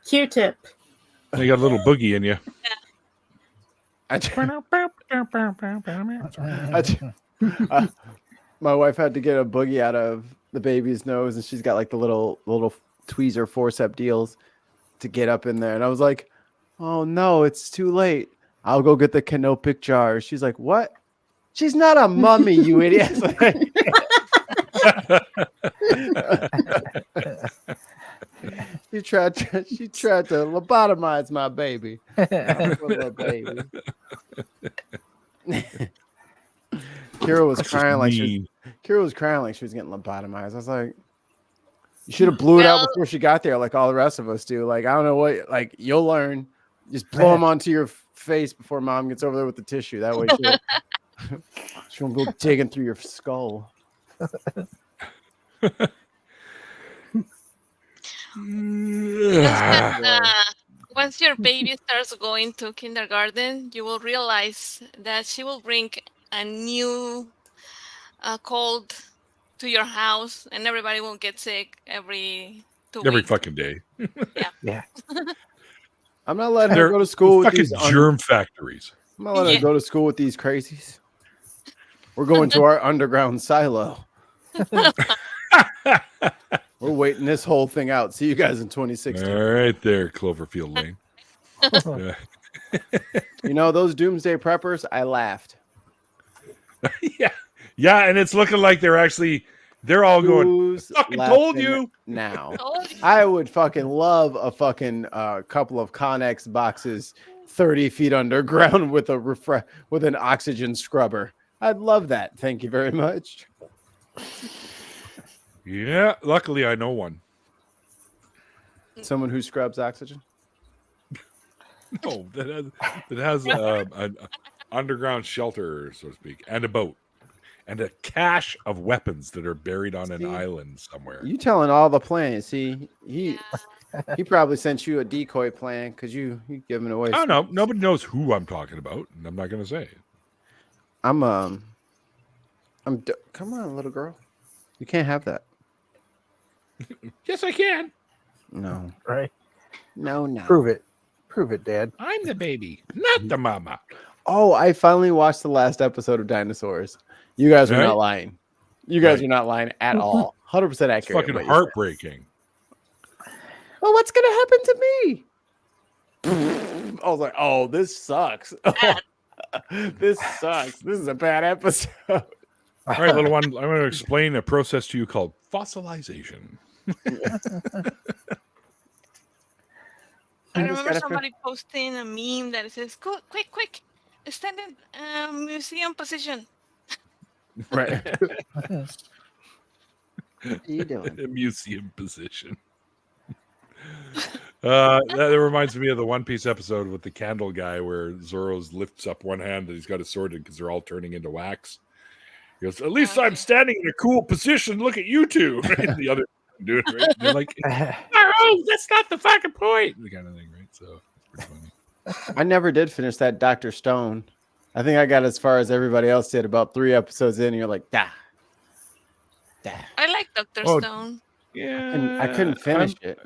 Q-tip. You got a little boogie in you. My wife had to get a boogie out of the baby's nose, and she's got like the little tweezer forceps deals to get up in there. And I was like, "Oh no, it's too late. I'll go get the canopic jar." She's like, "What? She's not a mummy, you idiot." She tried to lobotomize my baby. Kira was crying like she was getting lobotomized. I was like, you should have blew it out before she got there, like all the rest of us do. Like, I don't know what, like, you'll learn. Just blow them onto your face before mom gets over there with the tissue. That way she won't go digging through your skull. Once your baby starts going to kindergarten, you will realize that she will bring a new cold to your house, and everybody will get sick every 2 weeks. Every fucking day. Yeah. I'm not letting her go to school with fucking these germ factories. I'm not letting her go to school with these crazies. We're going to our underground silo. We're waiting this whole thing out. See you guys in 2016. All right there, Cloverfield Lane. You know, those doomsday preppers, I laughed. Yeah, and it's looking like they're all going, Who's fucking told laughing you. now. Told you. I would fucking love a fucking couple of Connex boxes 30 feet underground with with an oxygen scrubber. I'd love that. Thank you very much. Yeah, luckily I know one. Someone who scrubs oxygen. No, that has an underground shelter, so to speak, and a boat, and a cache of weapons that are buried on an island somewhere. You telling all the plans. See, he probably sent you a decoy plan because you giving away. I don't know. Nobody knows who I'm talking about, and I'm not going to say. Come on, little girl. You can't have that. Yes, I can. No. Right? No. Prove it. Prove it, Dad. I'm the baby, not the mama. Oh, I finally watched the last episode of Dinosaurs. You guys are Right? not lying. You guys Right. are not lying at all. 100% It's accurate. fucking what you said. heartbreaking. Oh, what's gonna happen to me? I was like, oh, this sucks. This sucks. This is a bad episode. All right, little one, I'm going to explain a process to you called fossilization. I remember somebody posting a meme that says, quick, stand in museum position. Right. What are you doing? A museum position. That reminds me of the One Piece episode with the candle guy where Zoro's lifts up one hand and he's got his sword in because they're all turning into wax. He goes, at least I'm standing in a cool position. Look at you two. Right? The other doing it, right? They're like, oh, that's not the fucking point. The kind of thing, right? So it's pretty funny. I never did finish that Dr. Stone. I think I got as far as everybody else did, about 3 episodes in. And you're like, da. I like Dr. Oh, Stone. Yeah. And I couldn't finish it.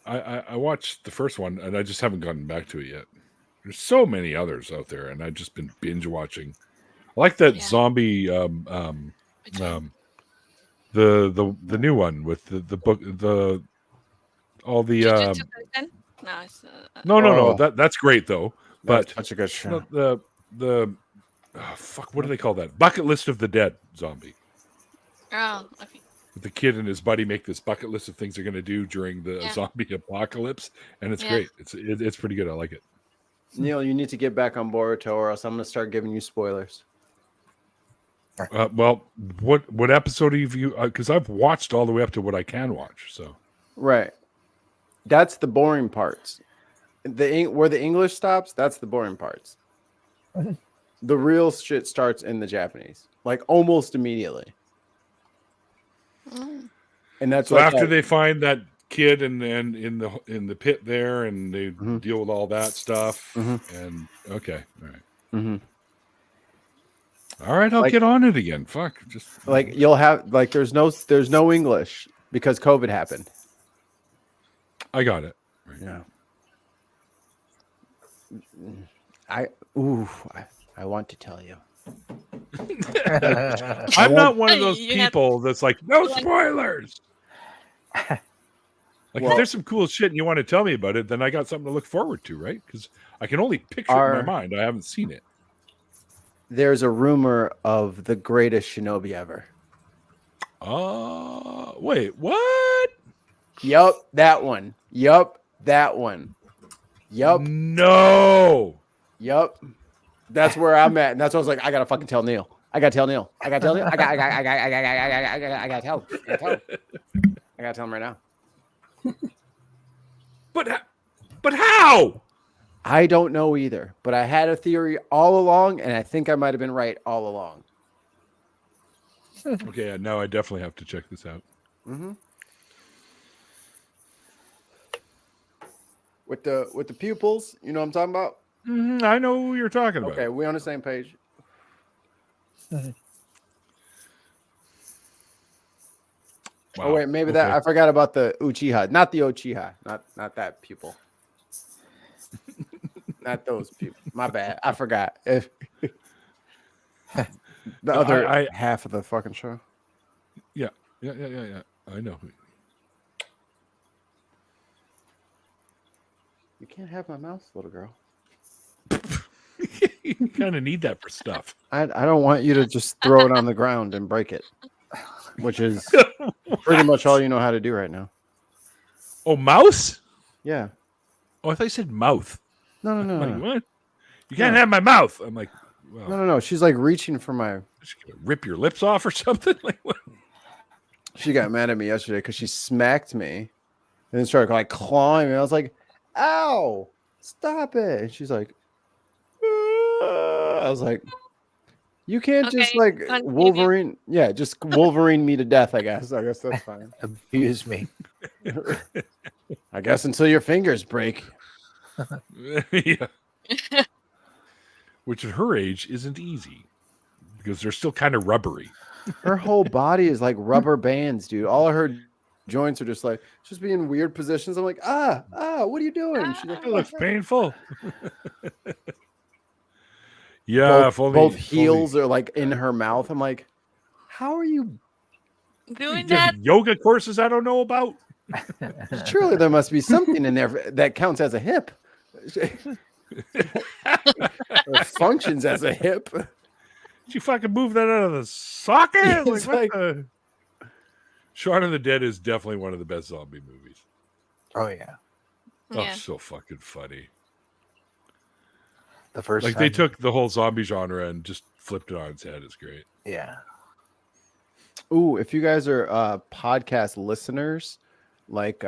I watched the first one and I just haven't gotten back to it yet. There's so many others out there, and I've just been binge watching. I like that zombie the new one with the book all the Jujutsu Kaisen? No, it's no that's great though. But That's such a good show. the fuck, what do they call that? Bucket List of the Dead zombie. oh, okay. The kid and his buddy make this bucket list of things they're going to do during the zombie apocalypse, and it's great. It's pretty good. I like it. Neil, you need to get back on Boruto, or else I'm going to start giving you spoilers. Well, what episode have you? Because I've watched all the way up to what I can watch. So Right. That's the boring parts. Where the English stops, that's the boring parts. The real shit starts in the Japanese, like almost immediately. Mm. And that's so like after they find that kid and in the pit there, and they deal with all that stuff. And okay, all right. All right, I'll get on it again. Fuck, just like you'll have like there's no English because COVID happened. I got it. Right. Yeah. I want to tell you. I'm not one of those You have- people that's like, no spoilers. Like, if there's some cool shit and you want to tell me about it, then I got something to look forward to, right? Because I can only picture it in my mind. I haven't seen it. There's a rumor of the greatest shinobi ever. Wait, what? Yup, that one. Yup, that one. Yup. No. Yup. That's where I'm at. And that's what I was like, I gotta fucking tell Neil. I gotta tell Neil. I gotta tell Neil. I gotta tell him. I gotta tell him right now. But how? I don't know either, but I had a theory all along, and I think I might have been right all along. Okay, now I definitely have to check this out. With the pupils, you know what I'm talking about? I know who you're talking about. Okay, we on the same page. Wow. Oh wait, maybe that I forgot about the Uchiha, not the Uchiha, not that pupil. Not those people. My bad. I forgot. The other half of the fucking show. Yeah. I know. You can't have my mouse, little girl. You kind of need that for stuff. I don't want you to just throw it on the ground and break it, which is pretty much all you know how to do right now. Oh, mouse? Yeah. Oh, I thought you said mouth. No. Like, what? You can't have my mouth. I'm like, well, No. She's like reaching for my. She's gonna rip your lips off or something. Like what? She got mad at me yesterday because she smacked me and then started like clawing me. I was like, "Ow! Stop it!" And she's like, I was like, "You can't just like continue. Wolverine." Yeah, just Wolverine me to death. I guess that's fine. Abuse me. I guess until your fingers break. Yeah. Which at her age isn't easy because they're still kind of rubbery. Her whole body is like rubber bands, dude. All of her joints are just being in weird positions. I'm like, what are you doing? She's like, It looks painful. Yeah, both, if only both if only- heels are like in her mouth. I'm like, how are you? Doing Yeah, that. yoga courses I don't know about. Surely there must be something in there that counts as a hip. Or functions as a hip. Did you fucking move that out of the socket? It's What like- the? Shaun of the Dead is definitely one of the best zombie movies. Oh yeah, Oh, Yeah. so fucking funny. the first Like time. they took the whole zombie genre and just flipped it on its head. It's great. Yeah. Ooh, if you guys are podcast listeners, like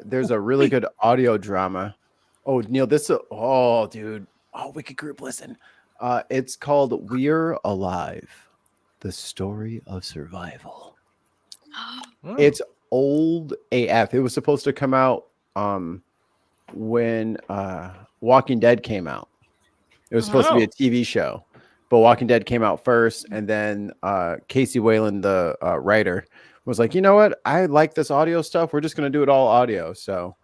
there's a really good audio drama. Oh, Neil, dude. Oh, Wicked Group, listen. It's called We're Alive, the story of survival. Oh. It's old AF. It was supposed to come out when Walking Dead came out. It was supposed to be a TV show, but Walking Dead came out first, and then Casey Wayland, the writer, was like, you know what? I like this audio stuff. We're just going to do it all audio. So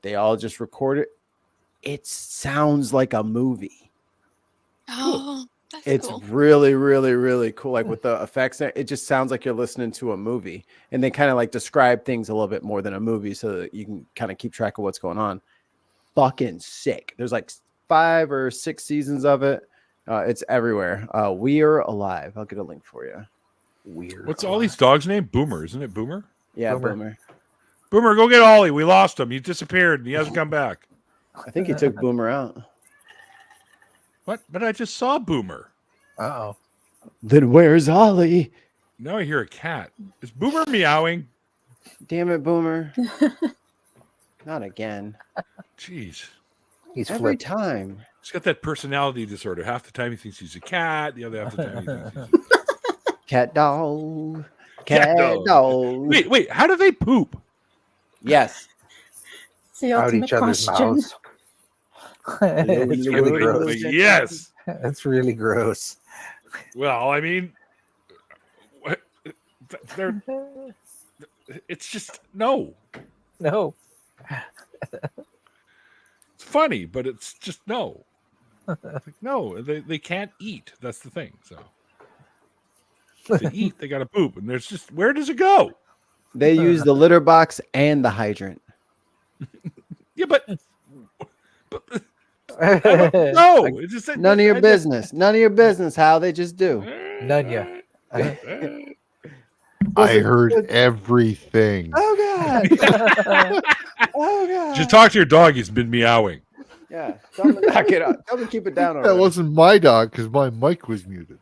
they all just record it. It sounds like a movie. Oh, that's It's cool. really, really, really cool. Like with the effects, it just sounds like you're listening to a movie, and they kind of like describe things a little bit more than a movie, so that you can kind of keep track of what's going on. Fucking sick. There's like 5 or 6 seasons of it. It's everywhere. We're Alive. I'll get a link for you. Weird. What's all these dogs' name? Boomer, isn't it? Boomer. Yeah, Boomer. Boomer. Boomer, go get Ollie. We lost him. He disappeared and he hasn't come back. I think he took Boomer out. What? But I just saw Boomer. Oh. Then where's Ollie? Now I hear a cat. Is Boomer meowing? Damn it, Boomer. Not again. Jeez. He's Every flipped. time. He's got that personality disorder. Half the time he thinks he's a cat. The other half the time he thinks he's Cat dog. Cat Cat dog. dog. Wait. How do they poop? Yes. It's the Out ultimate each other's question. mouths. It's really Like, gross. yes. It's really gross. Well, I mean, what- they're. It's just no. No. It's funny, but it's just no. Like, no, they can't eat. That's the thing. So to eat, they got to poop, and there's just where does it go? They use the litter box and the hydrant. Yeah, but I don't know. It's just that- None of your I just- business. None of your business. How they just do. None yet. I heard everything. Oh God. Oh God. Just talk to your dog. He's been meowing. Yeah. Tell them to knock it out. Tell them to keep it down. That already. wasn't my dog because my mic was muted.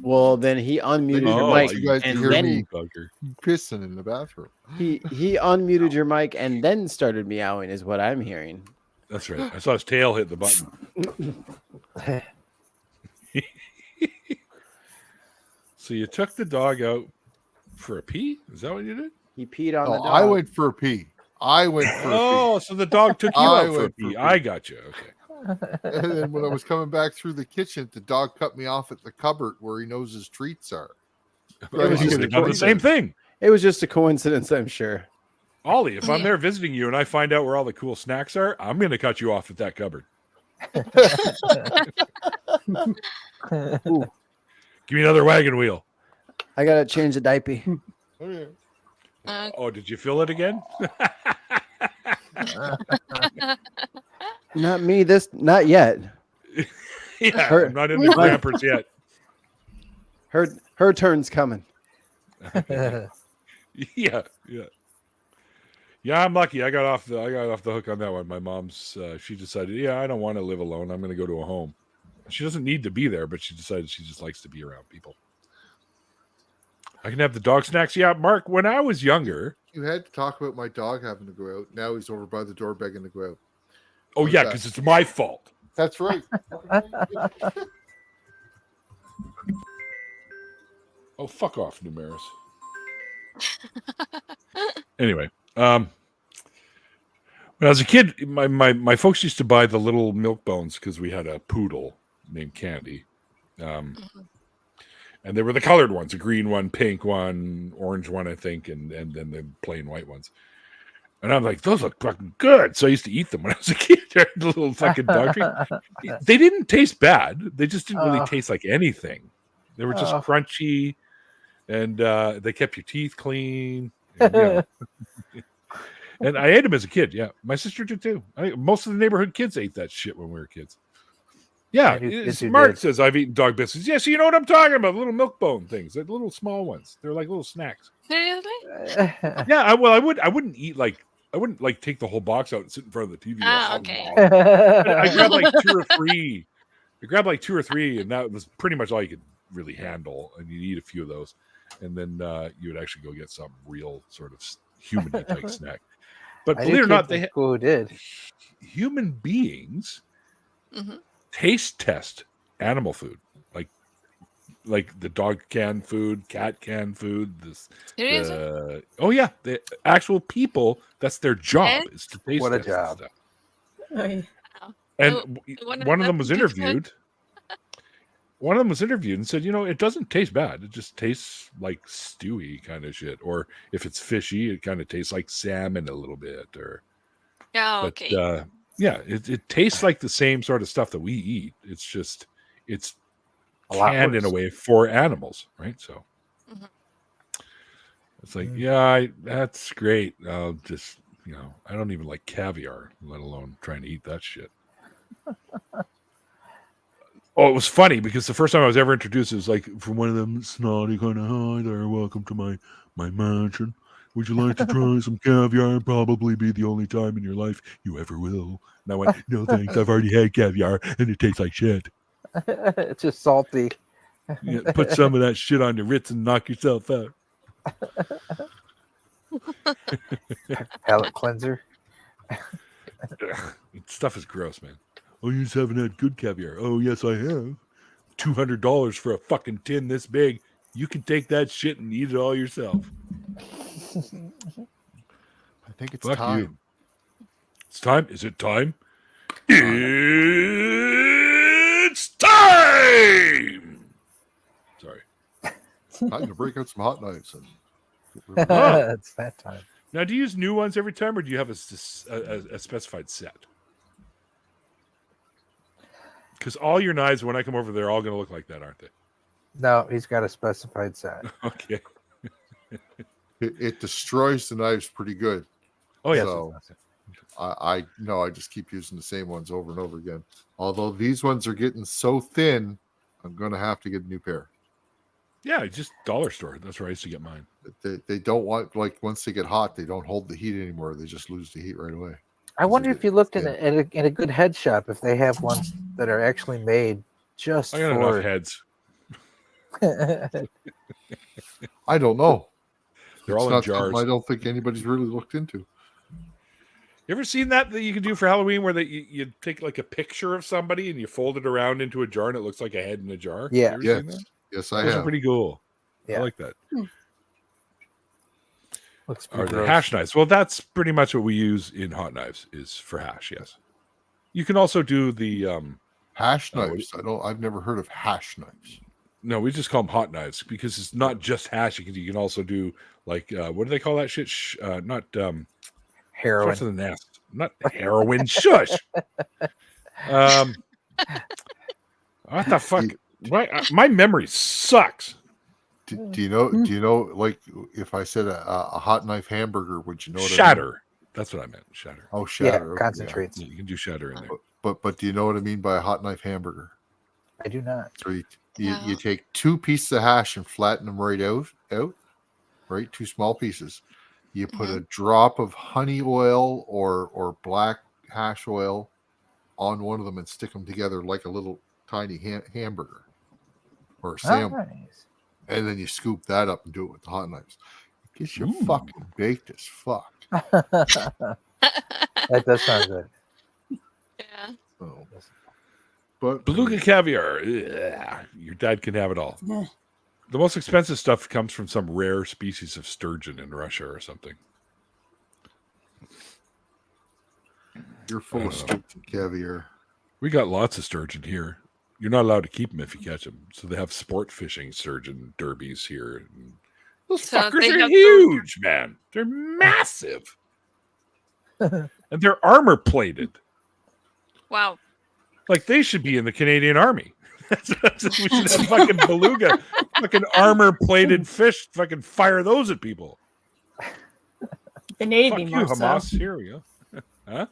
Well, then he unmuted your Oh, mic, you guys can and hear then me Bugger. pissing in the bathroom. he unmuted your mic and then started meowing. Is what I'm hearing. That's right. I saw his tail hit the button. So you took the dog out for a pee? Is that what you did? He peed on No, the dog. I went for a pee. I went for a Oh, so the dog took you I out for a went for pee. pee. I got you. Okay. pee. And then when I was coming back through the kitchen, the dog cut me off at the cupboard where he knows his treats are. was He's just gonna a do the same thing. It was just a coincidence, I'm sure. Ollie, if I'm there visiting you and I find out where all the cool snacks are, I'm going to cut you off at that cupboard. Give me another wagon wheel. I gotta change the diaper. Okay. Oh, did you fill it again? Not me. Not yet. Yeah, Her- I'm not in the Grampers yet. Her turn's coming. Yeah. Yeah, I'm lucky. I got off the hook on that one. My mom's she decided, yeah, I don't want to live alone. I'm going to go to a home. She doesn't need to be there, but she decided she just likes to be around people. I can have the dog snacks. Yeah, Mark, when I was younger. You had to talk about my dog having to go out. Now he's over by the door begging to go out. Oh, How's yeah, that? because it's my fault. That's right. Oh, fuck off, Numeris. Anyway, when I was a kid, my folks used to buy the little milk bones because we had a poodle named Candy. And And they were the colored ones, a green one, pink one, orange one, I think, and then the plain white ones. And I'm like, those look fucking good. So I used to eat them when I was a kid. The little fucking dog treat. They didn't taste bad. They just didn't really taste like anything. They were just crunchy, and they kept your teeth clean. And, and I ate them as a kid. Yeah, my sister did too. Most of the neighborhood kids ate that shit when we were kids. Yeah, Mark says I've eaten dog biscuits. Yeah, so you know what I'm talking about? Little milk bone things, the little small ones. They're like little snacks. Seriously? Yeah, I wouldn't eat like I wouldn't like take the whole box out and sit in front of the TV. Okay. I grabbed like two or three, and that was pretty much all you could really handle. And you'd eat a few of those, and then you would actually go get some real sort of human-y type snack. But believe it or not, human beings taste test animal food, like the dog canned food, cat canned food. The actual people. That's their job is to taste what a test job. stuff. Wow. And one of them was interviewed. One of them was interviewed and said, it doesn't taste bad. It just tastes like stewy kind of shit. Or if it's fishy, it kind of tastes like salmon a little bit. It tastes like the same sort of stuff that we eat. It's just, it's canned in a way for animals, right? So it's like, that's great. I'll just, I don't even like caviar, let alone trying to eat that shit. Oh, it was funny because the first time I was ever introduced, it was like from one of them snotty kind of, hi there, welcome to my mansion. Would you like to try some caviar? Probably be the only time in your life you ever will. And I went, no thanks, I've already had caviar and it tastes like shit. It's just salty. Put some of that shit on your Ritz and knock yourself out. Palate cleanser. Stuff is gross, man. Oh, you just haven't had good caviar. Oh, yes, I have. $200 for a fucking tin this big. You can take that shit and eat it all yourself. I think it's Fuck time. You. It's time? Is it time? It's time! Sorry. Time to break out some hot knives. It's that time. Now, do you use new ones every time, or do you have a specified set? Because all your knives, when I come over, they're all going to look like that, aren't they? No, he's got a specified set. Okay. It destroys the knives pretty good. Oh, yeah. So I just keep using the same ones over and over again. Although these ones are getting so thin, I'm going to have to get a new pair. Yeah, just dollar store. That's where I used to get mine. They don't want, like, once they get hot, they don't hold the heat anymore. They just lose the heat right away. I wonder if you looked in a good head shop if they have ones that are actually made just I got for enough heads. I don't know. They're all in jars. I don't think anybody's really looked into. You ever seen that you can do for Halloween where you take like a picture of somebody and you fold it around into a jar and it looks like a head in a jar? Yeah. Yes, I Those have. are pretty cool. Yeah. I like that. Looks Are pretty the gross. hash knives? Well, that's pretty much what we use in hot knives is for hash. Yes. You can also do the hash knives. I've never heard of hash knives. No, we just call them hot knives because it's not just hash. You can also do like what do they call that shit? Not Heroin. Starts with an S. Not heroin. Shush. What the fuck? My memory sucks. Do you know? Like, if I said a hot knife hamburger, would you know what shatter? I mean? That's what I meant. Shatter. Oh, shatter. Yeah, concentrates. Yeah, you can do shatter in there. But do you know what I mean by a hot knife hamburger? I do not. So you take two pieces of hash and flatten them right out, right? Two small pieces. You put a drop of honey oil or black hash oil on one of them and stick them together like a little tiny hamburger or a sandwich. Nice. And then you scoop that up and do it with the hot knives. It gets you fucking baked as fuck. That does sound good. Yeah. Oh. But Beluga caviar. Ugh, your dad can have it all. Yeah. The most expensive stuff comes from some rare species of sturgeon in Russia or something. You're full of sturgeon caviar. We got lots of sturgeon here. you're not allowed to keep them if you catch them. So they have sport fishing surgeon derbies here. And those So fuckers they are have huge, man. They're massive. And they're armor plated. Wow. Like they should be in the Canadian Army. We should have fucking beluga, fucking armor plated fish, fucking fire those at people. The Navy Fuck you, more so. Hamas. Here we go. Huh?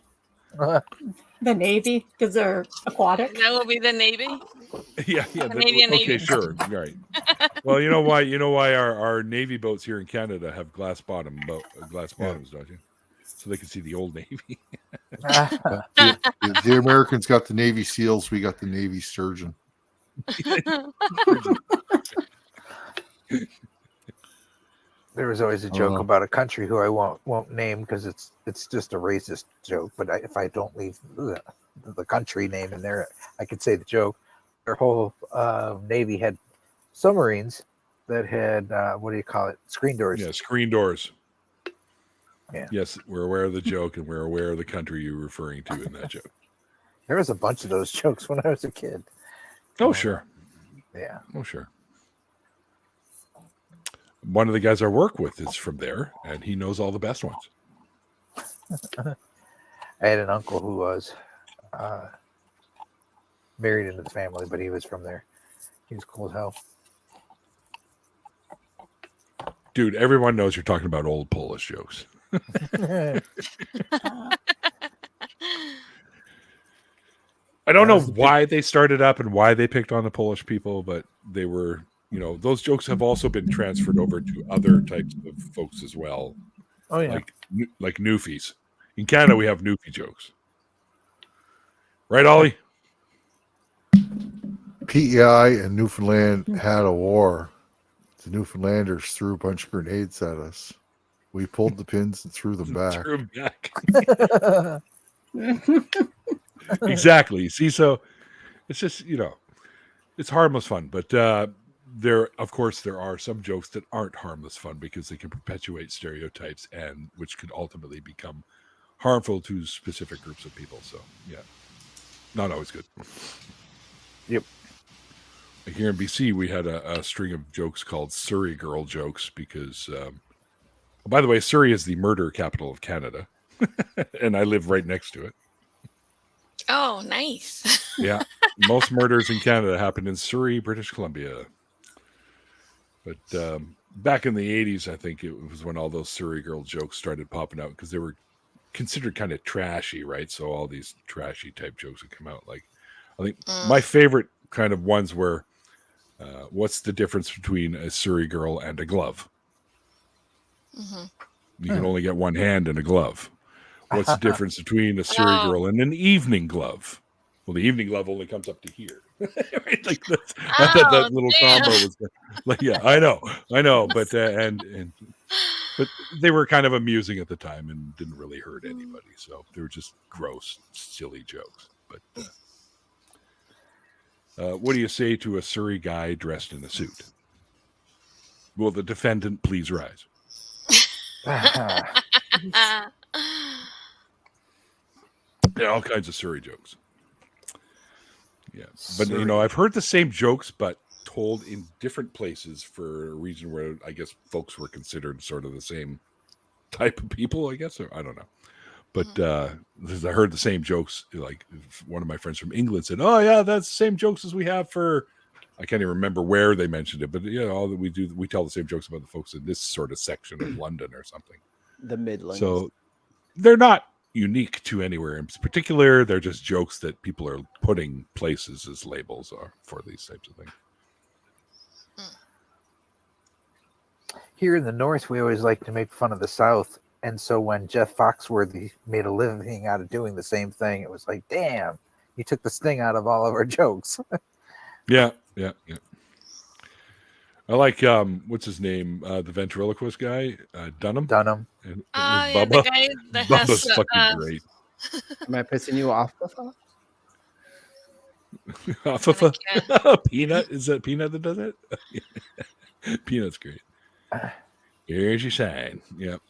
The Navy, because they're aquatic. That will be the Navy. Yeah. Canadian Okay, Navy. sure. Right. Well, you know why our Navy boats here in Canada have glass bottoms, don't you? So they can see the old Navy. The Americans got the Navy SEALs. We got the Navy surgeon. There was always a joke about a country who I won't name because it's just a racist joke. But if I don't leave the country name in there, I could say the joke. Their whole Navy had submarines that had what do you call it? Screen doors. Yeah, screen doors. Yeah. Yes, we're aware of the joke and we're aware of the country you're referring to in that joke. There was a bunch of those jokes when I was a kid. Oh, sure. Yeah. Oh, sure. One of the guys I work with is from there, and he knows all the best ones. I had an uncle who was married into the family, but he was from there. He was cool as hell. Dude, everyone knows you're talking about old Polish jokes. I don't know why they started up and why they picked on the Polish people, but they were, those jokes have also been transferred over to other types of folks as well. Oh, yeah. Like Newfies. In Canada, we have Newfie jokes. Right, Ollie? PEI and Newfoundland had a war. The Newfoundlanders threw a bunch of grenades at us. We pulled the pins and threw them back. Threw 'em back. Exactly. See, so it's just, it's harmless fun. But there are some jokes that aren't harmless fun because they can perpetuate stereotypes and which could ultimately become harmful to specific groups of people. So, yeah, not always good. Yep. Like here in BC, we had a string of jokes called Surrey Girl jokes because, by the way, Surrey is the murder capital of Canada. And I live right next to it. Oh, nice. Yeah. Most murders in Canada happen in Surrey, British Columbia. But back in the 80s, I think it was when all those Surrey Girl jokes started popping out because they were considered kind of trashy, right? So all these trashy type jokes would come out. Like, I think my favorite kind of ones were, what's the difference between a Surrey Girl and a glove? Mm-hmm. You can only get one hand in a glove. What's the difference between a Surrey Girl and an evening glove? Well, the evening glove only comes up to here. Right? Like I thought that little combo was like, yeah, I know, but but they were kind of amusing at the time and didn't really hurt anybody. So they were just gross, silly jokes. But what do you say to a Surrey guy dressed in a suit? Will the defendant please rise? Yeah, all kinds of Surrey jokes. Yeah, but I've heard the same jokes, but told in different places for a region where I guess folks were considered sort of the same type of people. I guess, or I don't know. But I heard the same jokes. Like one of my friends from England said, "Oh yeah, that's the same jokes as we have for." I can't even remember where they mentioned it, but all that we tell the same jokes about the folks in this sort of section of London or something. The Midlands. So they're not unique to anywhere in particular. They're just jokes that people are putting places as labels for these types of things. Here in the North, we always like to make fun of the South. And so when Jeff Foxworthy made a living out of doing the same thing, it was like, damn, you took the sting out of all of our jokes. Yeah. I like what's his name? The ventriloquist guy, Dunham. And Bubba. Bubba. The guy that Bubba's has, fucking great. Am I pissing you off? Peanut? Is that Peanut that does it? Peanut's great. Here's your sign. Yep.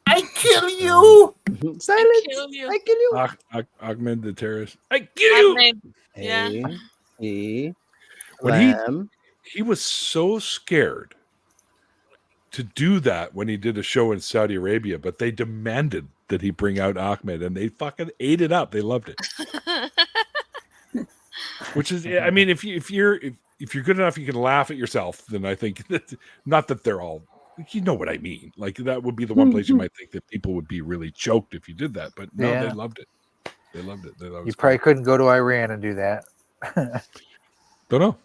I kill you. Silence. kill you. I kill you. Ahmed the terrorist. I kill you. Ahmed. Yeah. When Lamb. he was so scared to do that when he did a show in Saudi Arabia, but they demanded that he bring out Ahmed, and they fucking ate it up. They loved it. Which is, I mean, if you're good enough, you can laugh at yourself. Then I think not that they're all, you know what I mean. Like that would be the one place you might think that people would be really choked if you did that, but no, Yeah. they loved it. They loved it. They loved You it. probably couldn't go to Iran and do that. Don't know.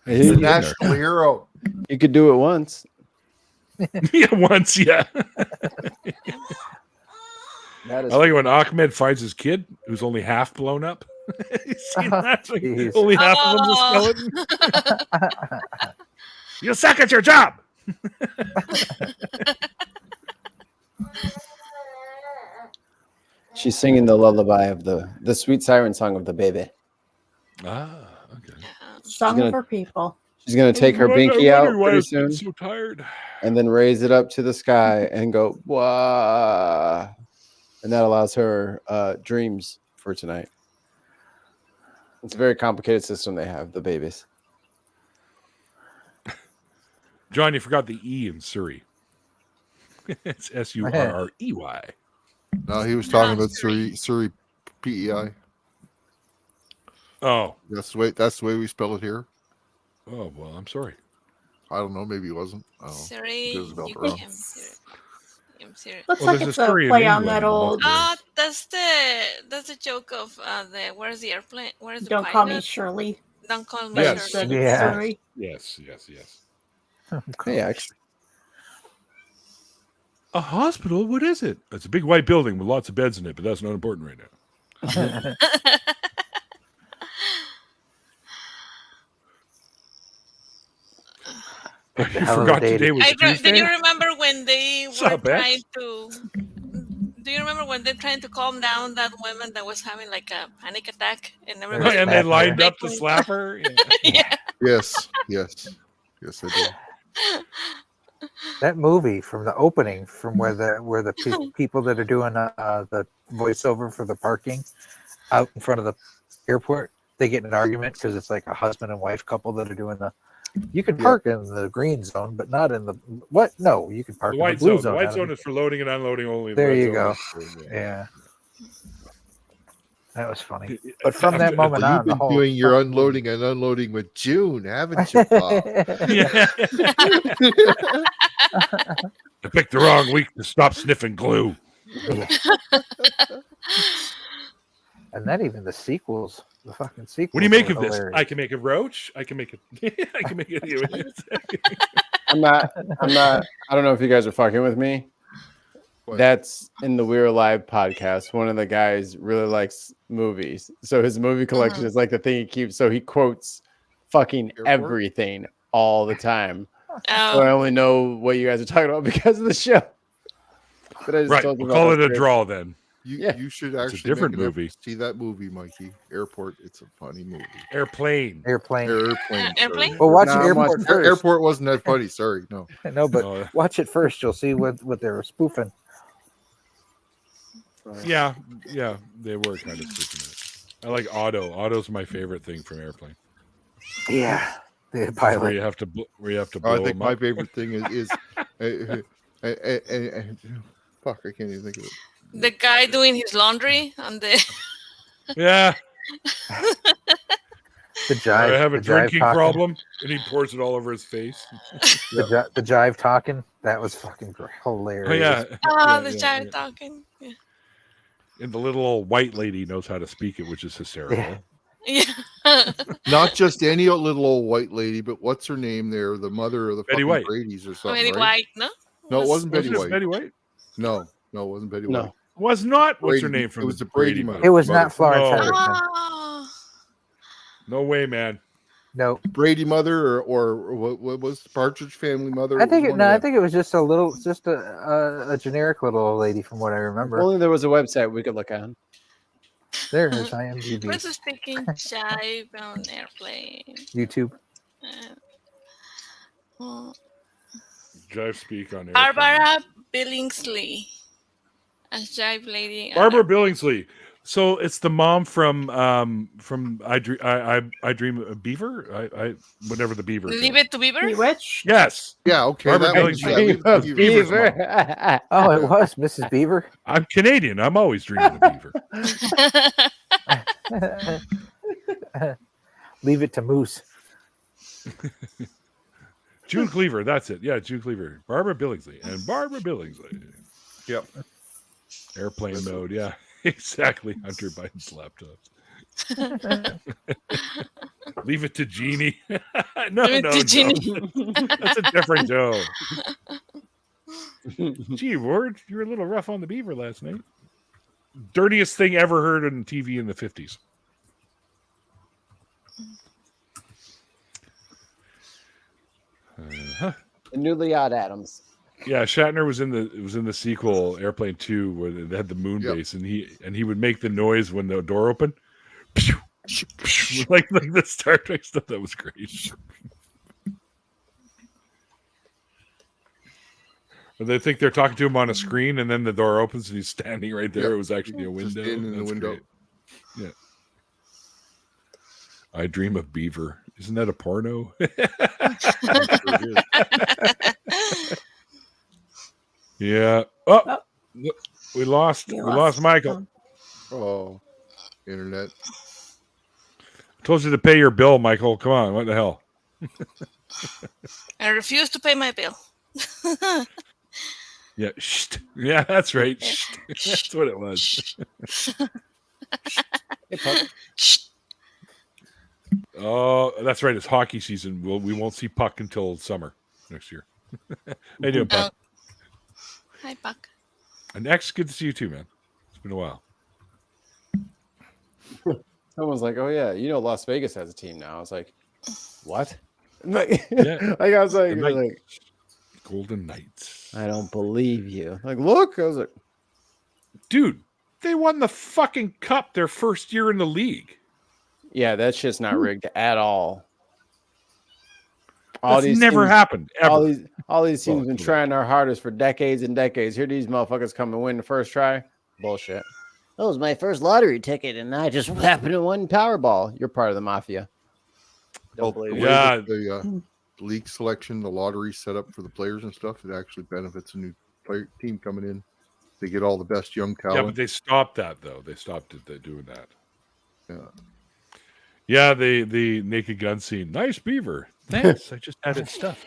He's a He- national hero. You could do it once. Yeah, once, yeah. That is I like when Ahmed finds his kid who's only half blown up. You see that? Like, Jeez. only half of them's a Oh. skeleton. You suck at your job. She's singing the lullaby of the sweet siren song of the baby. Ah, okay. Song gonna- for people. She's gonna take her I binky wonder out why I pretty was getting soon so tired. and then raise it up to the sky and go, wah. And that allows her dreams for tonight. It's a very complicated system they have, the babies. John, you forgot the E in Surrey. It's Surrey. No, he was talking about Surrey PEI. Oh, That's the way we spell it here. oh well, I'm sorry. I don't know. Maybe it wasn't. I don't know. Sorry, It was about you wrong. can I'm serious. Looks Well, like there's it's a a story in play on England that old about That's the joke of the where's the airplane? Where's the "Don't Call Me pilot? Shirley." Don't call me Yes. Shirley. Yeah. Sorry. Yes. Hey, actually, A hospital? What is it? It's a big white building with lots of beds in it, but that's not important right now. You hell forgot dated. today was Do Tuesday? you remember when they What's were up, Bex? trying to? Do you remember when they're trying to calm down that woman that was having like a panic attack and everybody? And they was lined up to making- slap her? Yeah. Yeah. Yes, I did. That movie from the opening, from where the people that are doing the voiceover for the parking out in front of the airport, they get in an argument because it's like a husband and wife couple that are doing the. You can park in the green zone, but not in the what? No, you can park The in white the blue zone. The zone. white not zone in- is for loading and unloading only. There The red you zone go. is for- Yeah, that was funny. But from that moment Well, on, you've the been whole doing your fucking movie- unloading and unloading with June, haven't you, Bob? Yeah. I picked the wrong week to stop sniffing glue. And then even the sequels, the fucking sequels. What do you make were of this? hilarious. I can make a roach. I can make it. I can make it. I'm not. I don't know if you guys are fucking with me. What? That's in the We're Alive podcast. One of the guys really likes movies, so his movie collection is like the thing he keeps. So he quotes fucking Airport? everything all the time. So I Oh, only know what you guys are talking about because of the show. But I just Right. told you We'll about call that it a trip. draw then. You should a actually different make an effort movie. to see that movie, Mikey. Airport. It's a funny movie. Airplane. Airplane. Airplane. Airplane? sorry. Well, watch No, I'm Airport watching- first. Airport wasn't that funny. Sorry, no. No, but Oh, watch it first. You'll see what they were spoofing. yeah, they were kind of sticking it. I like Otto. Otto's my favorite thing from Airplane. Yeah, the Where pilot. you have to blow I think them my up. favorite thing is fuck. I can't even think of it. the guy doing his laundry on the. Yeah, The jive. I have a the jive drinking talking, problem, and he pours it all over his face. The jive talking. That was fucking hilarious. Oh yeah, Oh, Yeah, the yeah, giant yeah. talking. Yeah. And the little old white lady knows how to speak it, which is hysterical. Yeah. Yeah. Not just any little old white lady, but what's her name there? The mother of the Betty fucking White. Brady's or something. Betty right? White, no? No, it wasn't Betty Wasn't it White. Betty White? No, it wasn't Betty No. White. Was not. What's her Brady. name from It was the the Brady Brady mother. It was Mother. not Florence No. Henderson. Oh. No way, man. No, Brady mother or what was the Partridge Family mother? I think One of I them. think it was just a generic little old lady from what I If remember. only there was a website we could look on. There it is, IMDb, Where's the speaking jive on Airplane? YouTube. Oh. Jive speak on Airplane. Barbara Billingsley. a jive lady. Barbara Billingsley. So it's the mom from I Dream of Beaver. I whatever the Beaver. Leave It to Beaver. Bewitched. Yes. Yeah, okay. Barbara That was, Billingsley. yeah, Dream Leave It to of Beaver's mom. Beaver. Oh, it was Mrs. Beaver. I'm Canadian. I'm always dreaming of Beaver. Leave it to Moose. June Cleaver. That's it. Yeah, June Cleaver. Barbara Billingsley and Barbara Billingsley. Yep. Airplane mode. Yeah, exactly. Hunter Biden's laptops. Leave it to Jeannie. no, Leave it to Jeannie. That's a different Joe. Gee, Ward, you were a little rough on the Beaver last night. Dirtiest thing ever heard on TV in the 50s. Newly Odd Adams. Yeah, Shatner was in the sequel Airplane 2 where they had the moon base, and he would make the noise when the door opened. like the Star Trek stuff. That was great. And they think they're talking to him on a screen, and then the door opens and he's standing right there. Yep. It was actually a window. Just in the That's window. great. Yeah. I Dream of Beaver. Isn't that a porno? Yeah. Oh, we lost Michael. Oh, internet. I told you to pay your bill, Michael. Come on. What the hell? I refuse to pay my bill. Yeah. Shh. Yeah, that's right. Shh. That's what it was. Hey, Puck. Oh, that's right. It's hockey season. We won't see Puck until summer next year. How you doing, Puck? Hi, Puck. And X, good to see you too, man. It's been a while. Someone's like, "Oh yeah, you know Las Vegas has a team now." I was like, "What?" Like, Yeah. like I was like, The Golden Knights. I don't believe you. Like, look, I was like, Dude, they won the fucking cup their first year in the league. yeah, that shit's not rigged at all. That's never happened. Ever. All these teams Well, been cool. trying their hardest for decades and decades. Here these motherfuckers come and win the first try. Bullshit. That was my first lottery ticket, and I just happened to win Powerball. You're part of the mafia. Don't believe the it. way Yeah. that the league selection, the lottery set up for the players and stuff, it actually benefits a new team coming in. They get all the best young talent. Yeah, but they stopped that though. They stopped doing that. Yeah. Yeah, the Naked Gun scene. Nice beaver. Thanks. I just had it stuffed.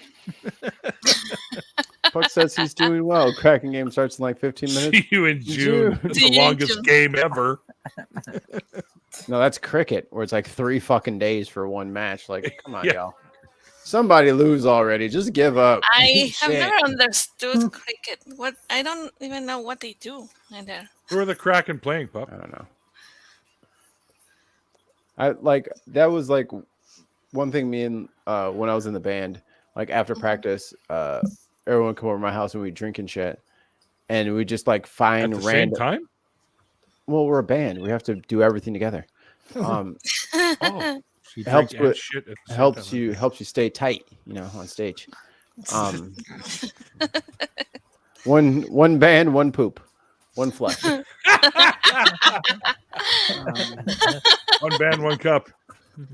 Puck says he's doing well. Cracking game starts in like 15 minutes. See you in June. It's See the you in longest June. game ever. No, that's cricket, where it's like 3 fucking days for one match. Like, come on, Yeah. y'all. Somebody lose already. Just give up. I have Shit. never understood cricket. What I don't even know what they do in there. Who are the Kraken playing, pup? I don't know. I like that was like one thing me and when I was in the band, like after practice, everyone would come over to my house and we drink and shit. And we just like At find the same random time? well, we're a band. We have to do everything together. Oh, so you Helps drink and with- shit at the same helps time. you stay tight, you know, on stage. One band, one poop, one flush. One band, one cup.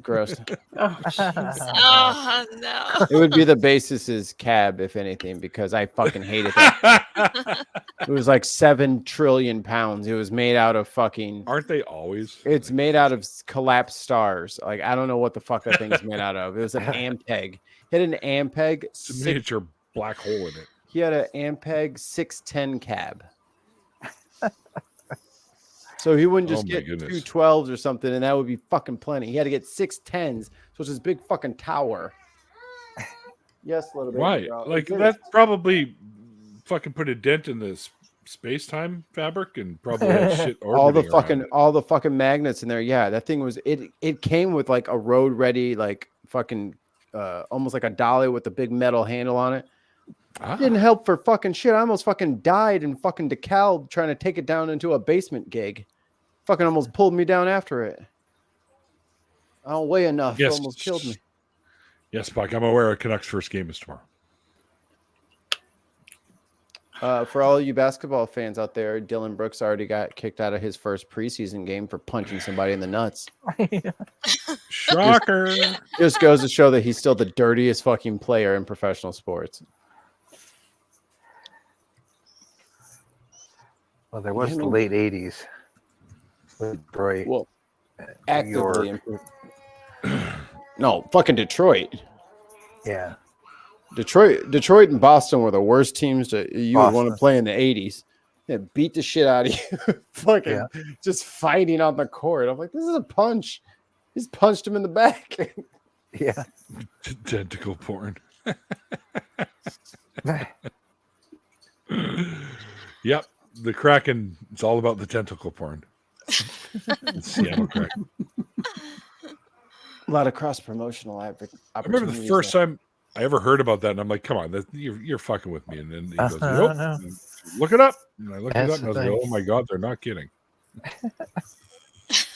Gross. Oh, jeez. Oh no! It would be the bassist's cab, if anything, because I fucking hated that. It was like 7 trillion pounds. It was made out of fucking. Aren't they always? It's made out of collapsed stars. Like I don't know what the fuck that thing's made out of. It was an Ampeg. Hit an Ampeg. It's a miniature black hole in it. He had an Ampeg 610 cab. So he wouldn't just Oh my get goodness. 212s or something, and that would be fucking plenty. He had to get 610s, so it's this big fucking tower. Yes, little bit. Why? Like that probably fucking put a dent in the space-time fabric and probably had shit all the orbiting around it. fucking magnets in there. Yeah, that thing was it came with like a road ready like fucking almost like a dolly with a big metal handle on it. Ah. Didn't help for fucking shit. I almost fucking died in fucking DeKalb trying to take it down into a basement gig. Fucking almost pulled me down after it. I don't weigh enough. It Yes. almost killed me. Yes, Buck. I'm aware of Canucks' first game is tomorrow. For all you basketball fans out there, Dylan Brooks already got kicked out of his first preseason game for punching somebody in the nuts. Shocker. Just goes to show that he's still the dirtiest fucking player in professional sports. Well, there was Yeah, the no. late 80s. With Detroit. Well, New actively. York. No, fucking Detroit. Yeah. Detroit and Boston were the worst teams you would want to Boston. play in the 80s. They beat the shit out of you. Fucking just fighting on the court. I'm like, this is a punch. He's punched him in the back. Yeah. Tentacle porn. Yep. The Kraken, it's all about the tentacle porn. Seattle Kraken. A lot of cross promotional opportunities. I remember the first time I ever heard about that, and I'm like, come on, you're fucking with me. And then he goes, nope, no. look it up. And I looked That's it up, and I was the like, thing. oh my God, they're not kidding.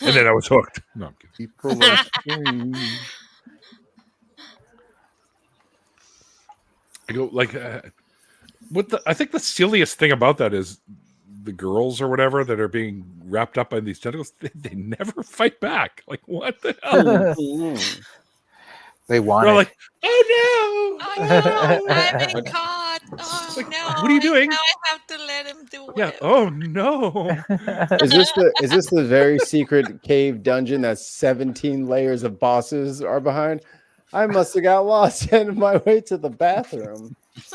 And then I was hooked. No, I'm kidding. People are strange. I go, like, I think the silliest thing about that is the girls or whatever that are being wrapped up in these tentacles, they never fight back. Like, what the hell? They want They're it. like, oh Oh no, I've been caught. Oh Like, no. what are you doing? Now I have to let him do no! Yeah. it. Oh no! Is this the very secret cave dungeon that 17 layers of bosses are behind? I must have got lost heading my way to the bathroom. It's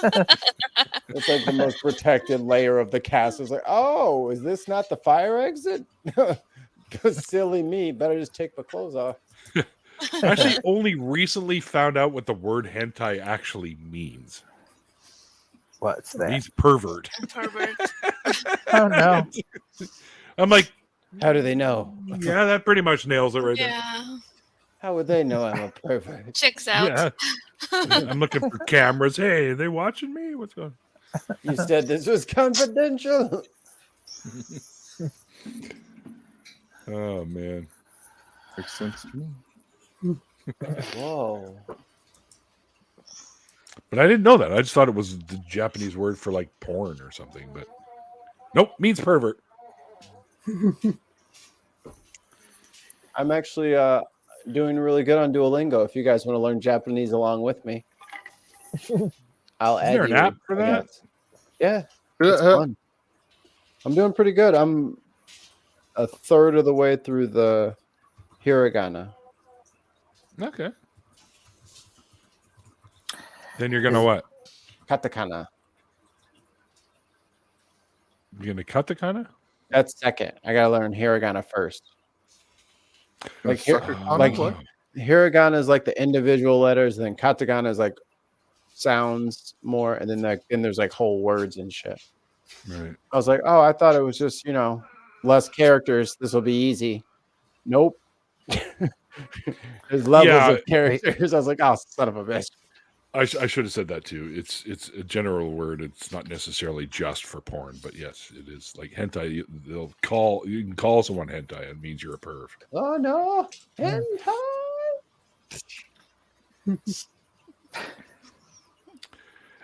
like the most protected layer of the castle. It's like, oh, is this not the fire exit? Silly me. Better just take my clothes off. I actually only recently found out what the word hentai actually means. What's It that? means pervert. Pervert. Oh no. I'm like, How do they know? yeah, that pretty much nails it right there. Yeah. How would they know I'm a pervert? Checks out. Yeah. I'm looking for cameras. Hey, are they watching me? What's going on? You said this was confidential. Oh man. Makes sense to me. Whoa. But I didn't know that. I just thought it was the Japanese word for like porn or something. But nope, means pervert. I'm actually doing really good on Duolingo. If you guys want to learn Japanese along with me, I'll Is add there an you, app for I that? guess. Yeah, it's fun. I'm doing pretty good. I'm a third of the way through the hiragana. Okay. Then you're gonna what? Katakana. You're gonna cut the kind of? That's second. I gotta learn hiragana first. Like Sucker here- on like- what? Hiragana is like the individual letters, and then katakana is like sounds more, and then there's like whole words and shit. Right. I was like, oh, I thought it was just, less characters. This will be easy. Nope. There's levels Yeah, of characters. I was like, oh, son of a bitch. I should have said that too. It's a general word. It's not necessarily just for porn, but yes, it is. Like hentai, you can call someone hentai. It means you're a perv. Oh no. Hentai.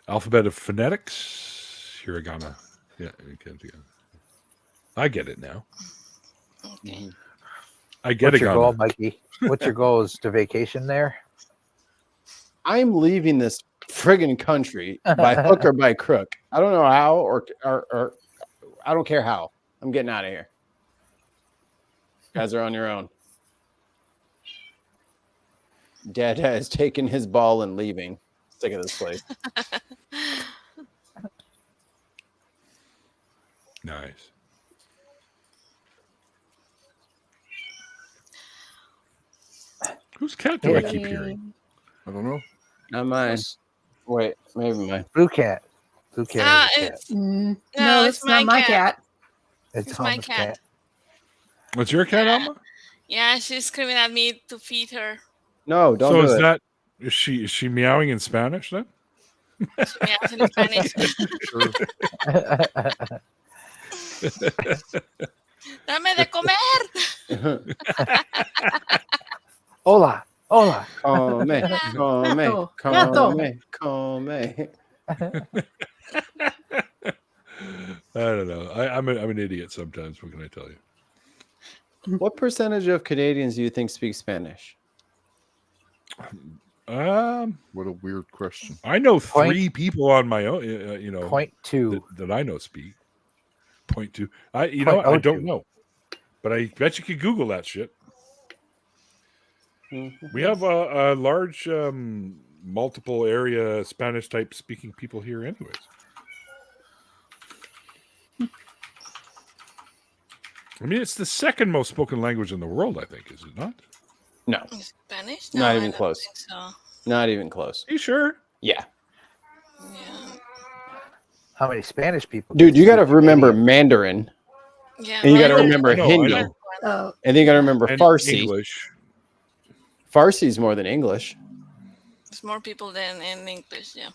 Alphabet of phonetics, hiragana. Yeah, I get it now. Okay. I get What's it. your goal, Mikey? What's your goal? Is to vacation there? I'm leaving this friggin' country by hook or by crook. I don't know how, or I don't care how. I'm getting out of here. You guys are on your own. Dad has taken his ball and leaving. Sick of this place. Nice. Whose cat do I keep hearing? I don't know. Not mine. Wait, maybe mine. Blue cat. Blue cat. is a cat. It's, No, No, it's it's not my my cat. cat. it's my Thomas' cat. What's your cat, Alma? yeah, she's screaming at me to feed her. No, don't So do is it. that is she meowing in Spanish then? She meows in Spanish. Sure. Dame de comer. Hola. Hola. Come, Gato, come, gato. come. I don't know. I'm an idiot sometimes. What can I tell you? What percentage of Canadians do you think speak Spanish? What a weird question. I know Point- 3 people on my own. You know, 0.2. that I know speak. 0.2. I .02. don't know, but I bet you could Google that shit. We have a large multiple area Spanish type speaking people here, anyways. I mean, it's the second most spoken language in the world, I think, is it not? No, Spanish? Not I even don't close. think so. not even close. Are you sure? Yeah, Yeah. How many Spanish people? dude, can you got to speak remember Canadian? Mandarin, Yeah. and you got to Mandarin remember is I know, I Hindi, know. Oh, and then you got to remember And Farsi. English. Farsi's more than English. There's more people than in English. Yeah.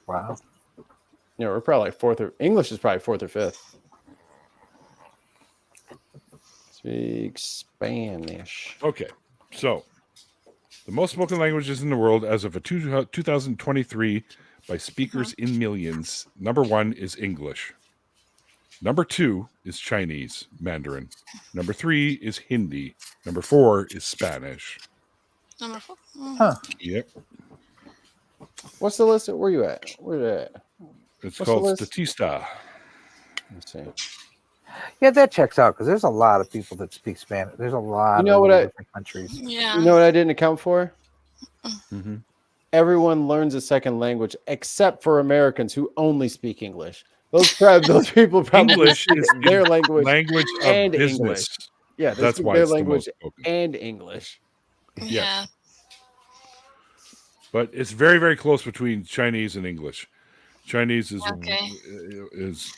Wow. Yeah, we're probably like fourth or English is probably fourth or fifth. Speak Spanish. Okay, so the most spoken languages in the world as of 2023 by speakers in millions. Number 1 is English. Number 2 is Chinese, Mandarin. Number 3 is Hindi. Number 4 is Spanish. Number 4. Huh. Yep, What's the list? Where you at? Where you at? it's What's the called list? Statista. Let's see. Yeah, that checks out because there's a lot of people that speak Spanish. There's a lot You know of what I- different countries. Yeah. You know what I didn't account for? Mm-hmm. Everyone learns a second language except for Americans who only speak English. Those people probably English speak is their language. language of and business. English. Yeah, they That's speak why their it's the language most spoken. and English. Yeah. But it's very, very close between Chinese and English. Chinese Okay. is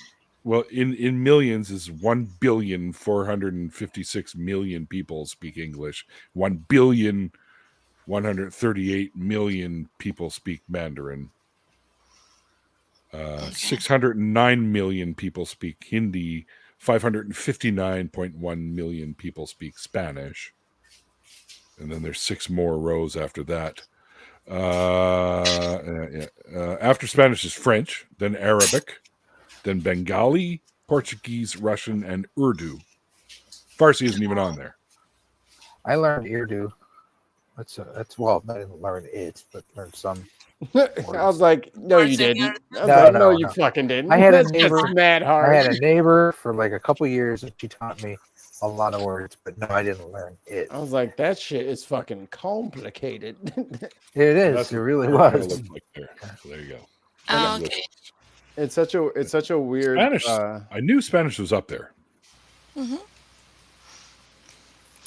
well in millions is 1,456,000,000 people speak English. 1,138,000,000 people speak Mandarin. 609 million people speak Hindi. 559.1 million people speak Spanish. And then there's 6 more rows after that. After Spanish is French, then Arabic, then Bengali, Portuguese, Russian, and Urdu. Farsi isn't even on there. I learned Urdu. That's well, I didn't learn it, but learned some. I was like, no, you Words in didn't. I was No, like, no, no, you no. fucking didn't. I had a That's just neighbor- mad hard. I had a neighbor for like a couple years, and she taught me a lot of words, but no, I didn't learn it. I was like, that shit is fucking complicated. It is. That's It really what it was. looks like there. So there you go. Oh, okay. It's such a weird. Spanish. I knew Spanish was up there. Mm-hmm.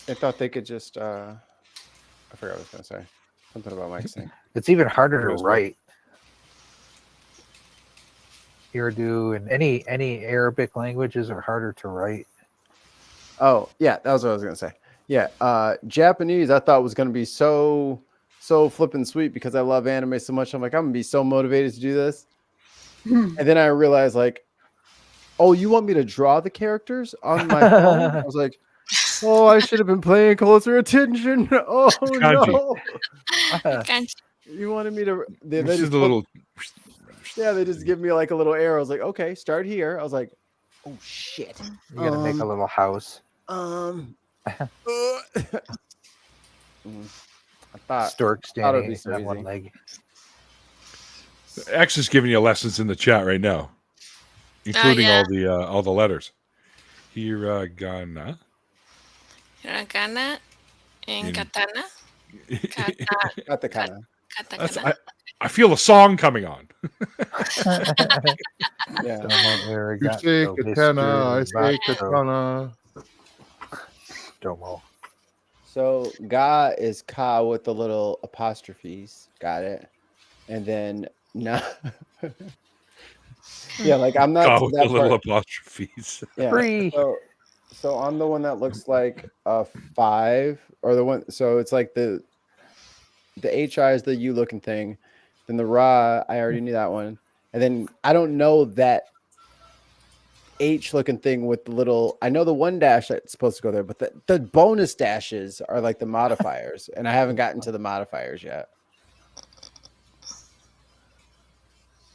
I thought they could just. I forgot what I was gonna say. Something about Mike's thing. It's even harder to What was write. Urdu and any Arabic languages are harder to write. Oh yeah, that was what I was gonna say. Yeah, Japanese I thought was gonna be so flippin' sweet because I love anime so much. I'm like, I'm gonna be so motivated to do this. And then I realized like, oh, you want me to draw the characters on my phone? I was like, oh, I should have been paying closer attention. Oh Kanji. no. Can't You wanted me to This they is just the put- little. yeah, they just give me like a little arrow. I was like, okay, start here. I was like, oh shit. You gotta make a little house. I thought Stork thought it'd standing be so on one easy. leg. X is giving you lessons in the chat right now, including yeah. all the letters. Hiragana. Hiragana and In- katana. got the kind of That's, Katakana. I feel a song coming on. yeah. You say katana, I say katana. Domo. So ga is ka with the little apostrophes. Got it. And then na. Yeah, like I'm not God, with that the little part. apostrophes. Yeah. Free. So I'm the one that looks like a 5 or the one. So it's like the HI is the U looking thing. Then the Ra, I already knew that one. And then I don't know that H looking thing with the little. I know the 1 dash that's supposed to go there, but the bonus dashes are like the modifiers, and I haven't gotten to the modifiers yet.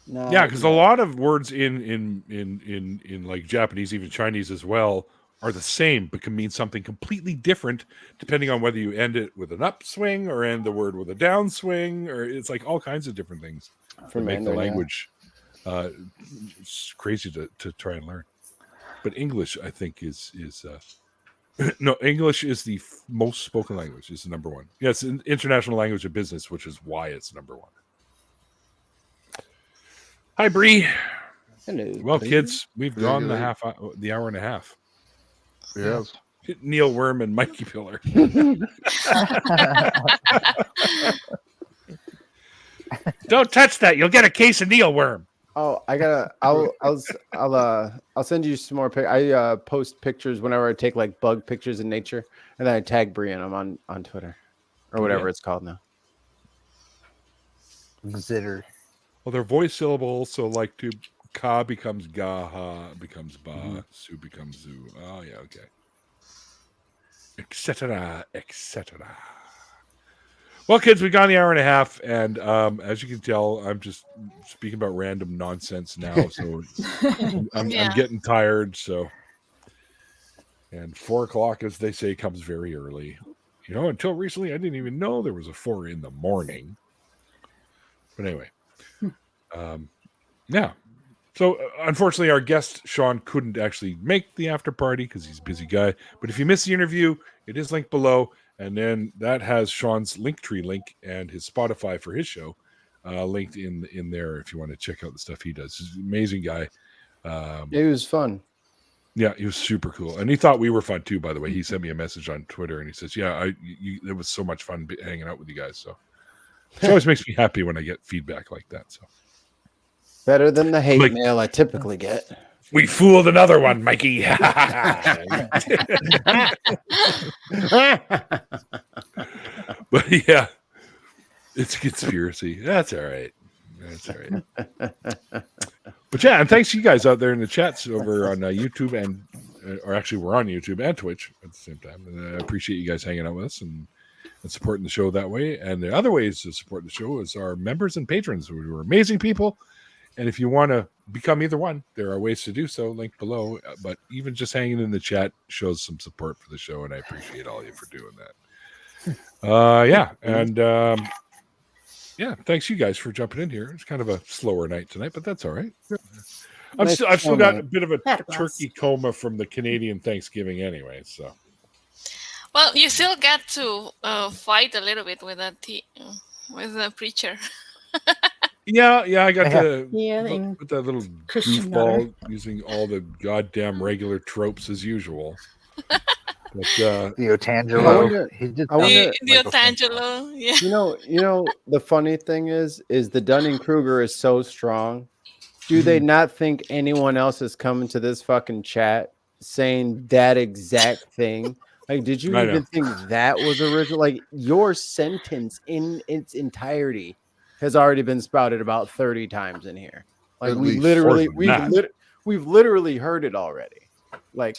No, Yeah, because a lot of words in like Japanese, even Chinese as well, are the same, but can mean something completely different depending on whether you end it with an upswing or end the word with a downswing, or it's like all kinds of different things for that make the Mandarin, yeah. language it's crazy to try and learn. But English, I think, is no, English is the most spoken language. Is the number one. Yeah, it's an international language of business, which is why it's number one. Hi, Bree. Hello, Well, Bree. kids, we've Yeah, gone you're the hour and a half. Yeah. Neil Worm and Mikey Pillar. Don't touch that. You'll get a case of Neil Worm. Oh, I'll send you some more. I post pictures whenever I take like bug pictures in nature, and then I tag Bree in them on Twitter or whatever it's called now. Zitter. Well, their voice syllables, so like to ka becomes ga, ha becomes ba, su becomes zu. Oh yeah, okay. Etc. Etc. Well, kids, we've gone the hour and a half, and as you can tell, I'm just speaking about random nonsense now. So I'm getting tired. So, and 4 o'clock, as they say, comes very early. You know, until recently, I didn't even know there was a 4 in the morning. But anyway, yeah. So unfortunately, our guest Shawn couldn't actually make the after party because he's a busy guy. But if you missed the interview, it is linked below. And then that has Shawn's Linktree link and his Spotify for his show linked in there if you want to check out the stuff he does. He's an amazing guy. It was fun. Yeah, he was super cool. And he thought we were fun too, by the way. He sent me a message on Twitter and he says, yeah, it was so much fun hanging out with you guys. So it always makes me happy when I get feedback like that. So Better than the hate mail I typically get. We fooled another one, Mikey. But yeah, it's a conspiracy. That's all right. That's all right. But yeah, and thanks to you guys out there in the chats over on YouTube or actually we're on YouTube and Twitch at the same time. And I appreciate you guys hanging out with us and supporting the show that way. And the other ways to support the show is our members and patrons, who are amazing people. And if you want to become either one, there are ways to do so, linked below. But even just hanging in the chat shows some support for the show, and I appreciate all of you for doing that. Yeah, and yeah, thanks you guys for jumping in here. It's kind of a slower night tonight, but that's all right. I've still got a bit of a turkey coma from the Canadian Thanksgiving anyway. So, well, you still got to fight a little bit with the preacher. Yeah, I got to and put that little Christian goofball using all the goddamn regular tropes as usual. But, Theo Tangelo. He did the Tangelo, yeah. You know, the funny thing is the Dunning-Kruger is so strong. Do they not think anyone else is coming to this fucking chat saying that exact thing? Like, did you even think that was original? Like, your sentence in its entirety has already been spouted about 30 times in here. Like, we've literally heard it already. Like,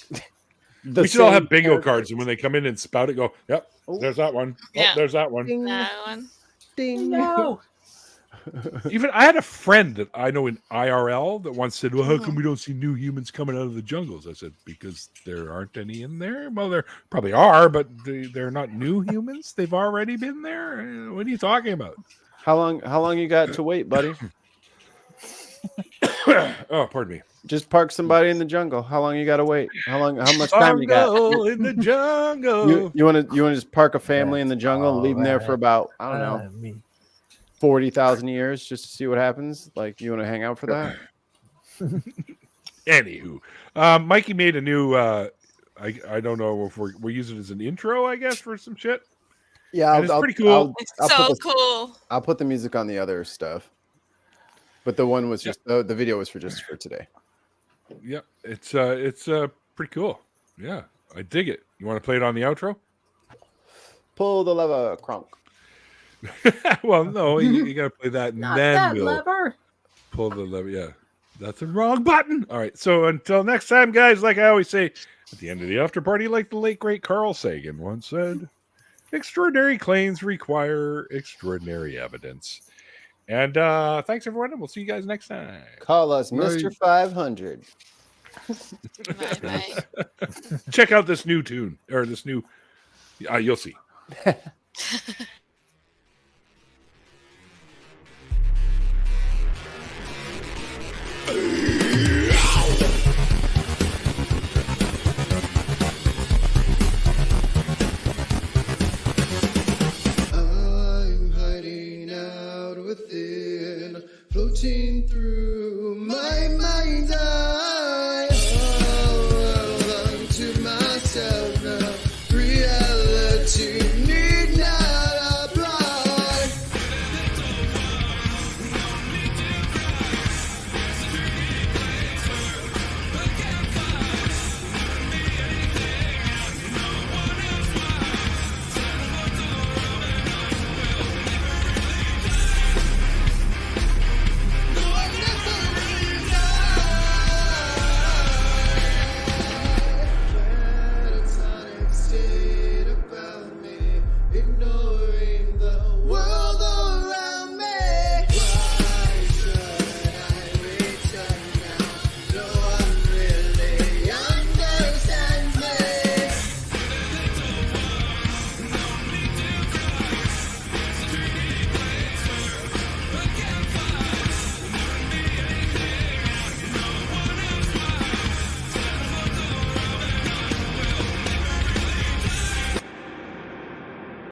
we should all have bingo cards, and when they come in and spout it, go, "Yep, there's that one. Yeah. Oh, there's that one." Ding, That one. ding. No. Even I had a friend that I know in IRL that once said, "Well, how come we don't see new humans coming out of the jungles?" I said, "Because there aren't any in there." Well, there probably are, but they're not new humans. They've already been there. What are you talking about? How long you got to wait, buddy? Oh, pardon me. Just park somebody in the jungle. How long you got to wait? How much time you got? In the jungle. You want to just park a family in the jungle and leave them there for about, I don't know, 40,000 years just to see what happens? Like, you want to hang out for that? Anywho, Mikey made a new I don't know if we're using it as an intro, I guess, for some shit. Yeah, it's pretty cool. It's cool. I'll put the music on the other stuff, but the one was just the video was for today. Yeah, it's pretty cool. Yeah, I dig it. You want to play it on the outro? Pull the lever, Kronk. Well, no, you got to play that, and Not then that we'll lever. pull the lever. Yeah, that's the wrong button. All right, so until next time, guys. Like I always say, at the end of the after party, like the late great Carl Sagan once said, extraordinary claims require extraordinary evidence. And thanks everyone, and we'll see you guys next time. Call us Right. Mr. 500. Bye bye. Check out this new tune or this new. You'll see.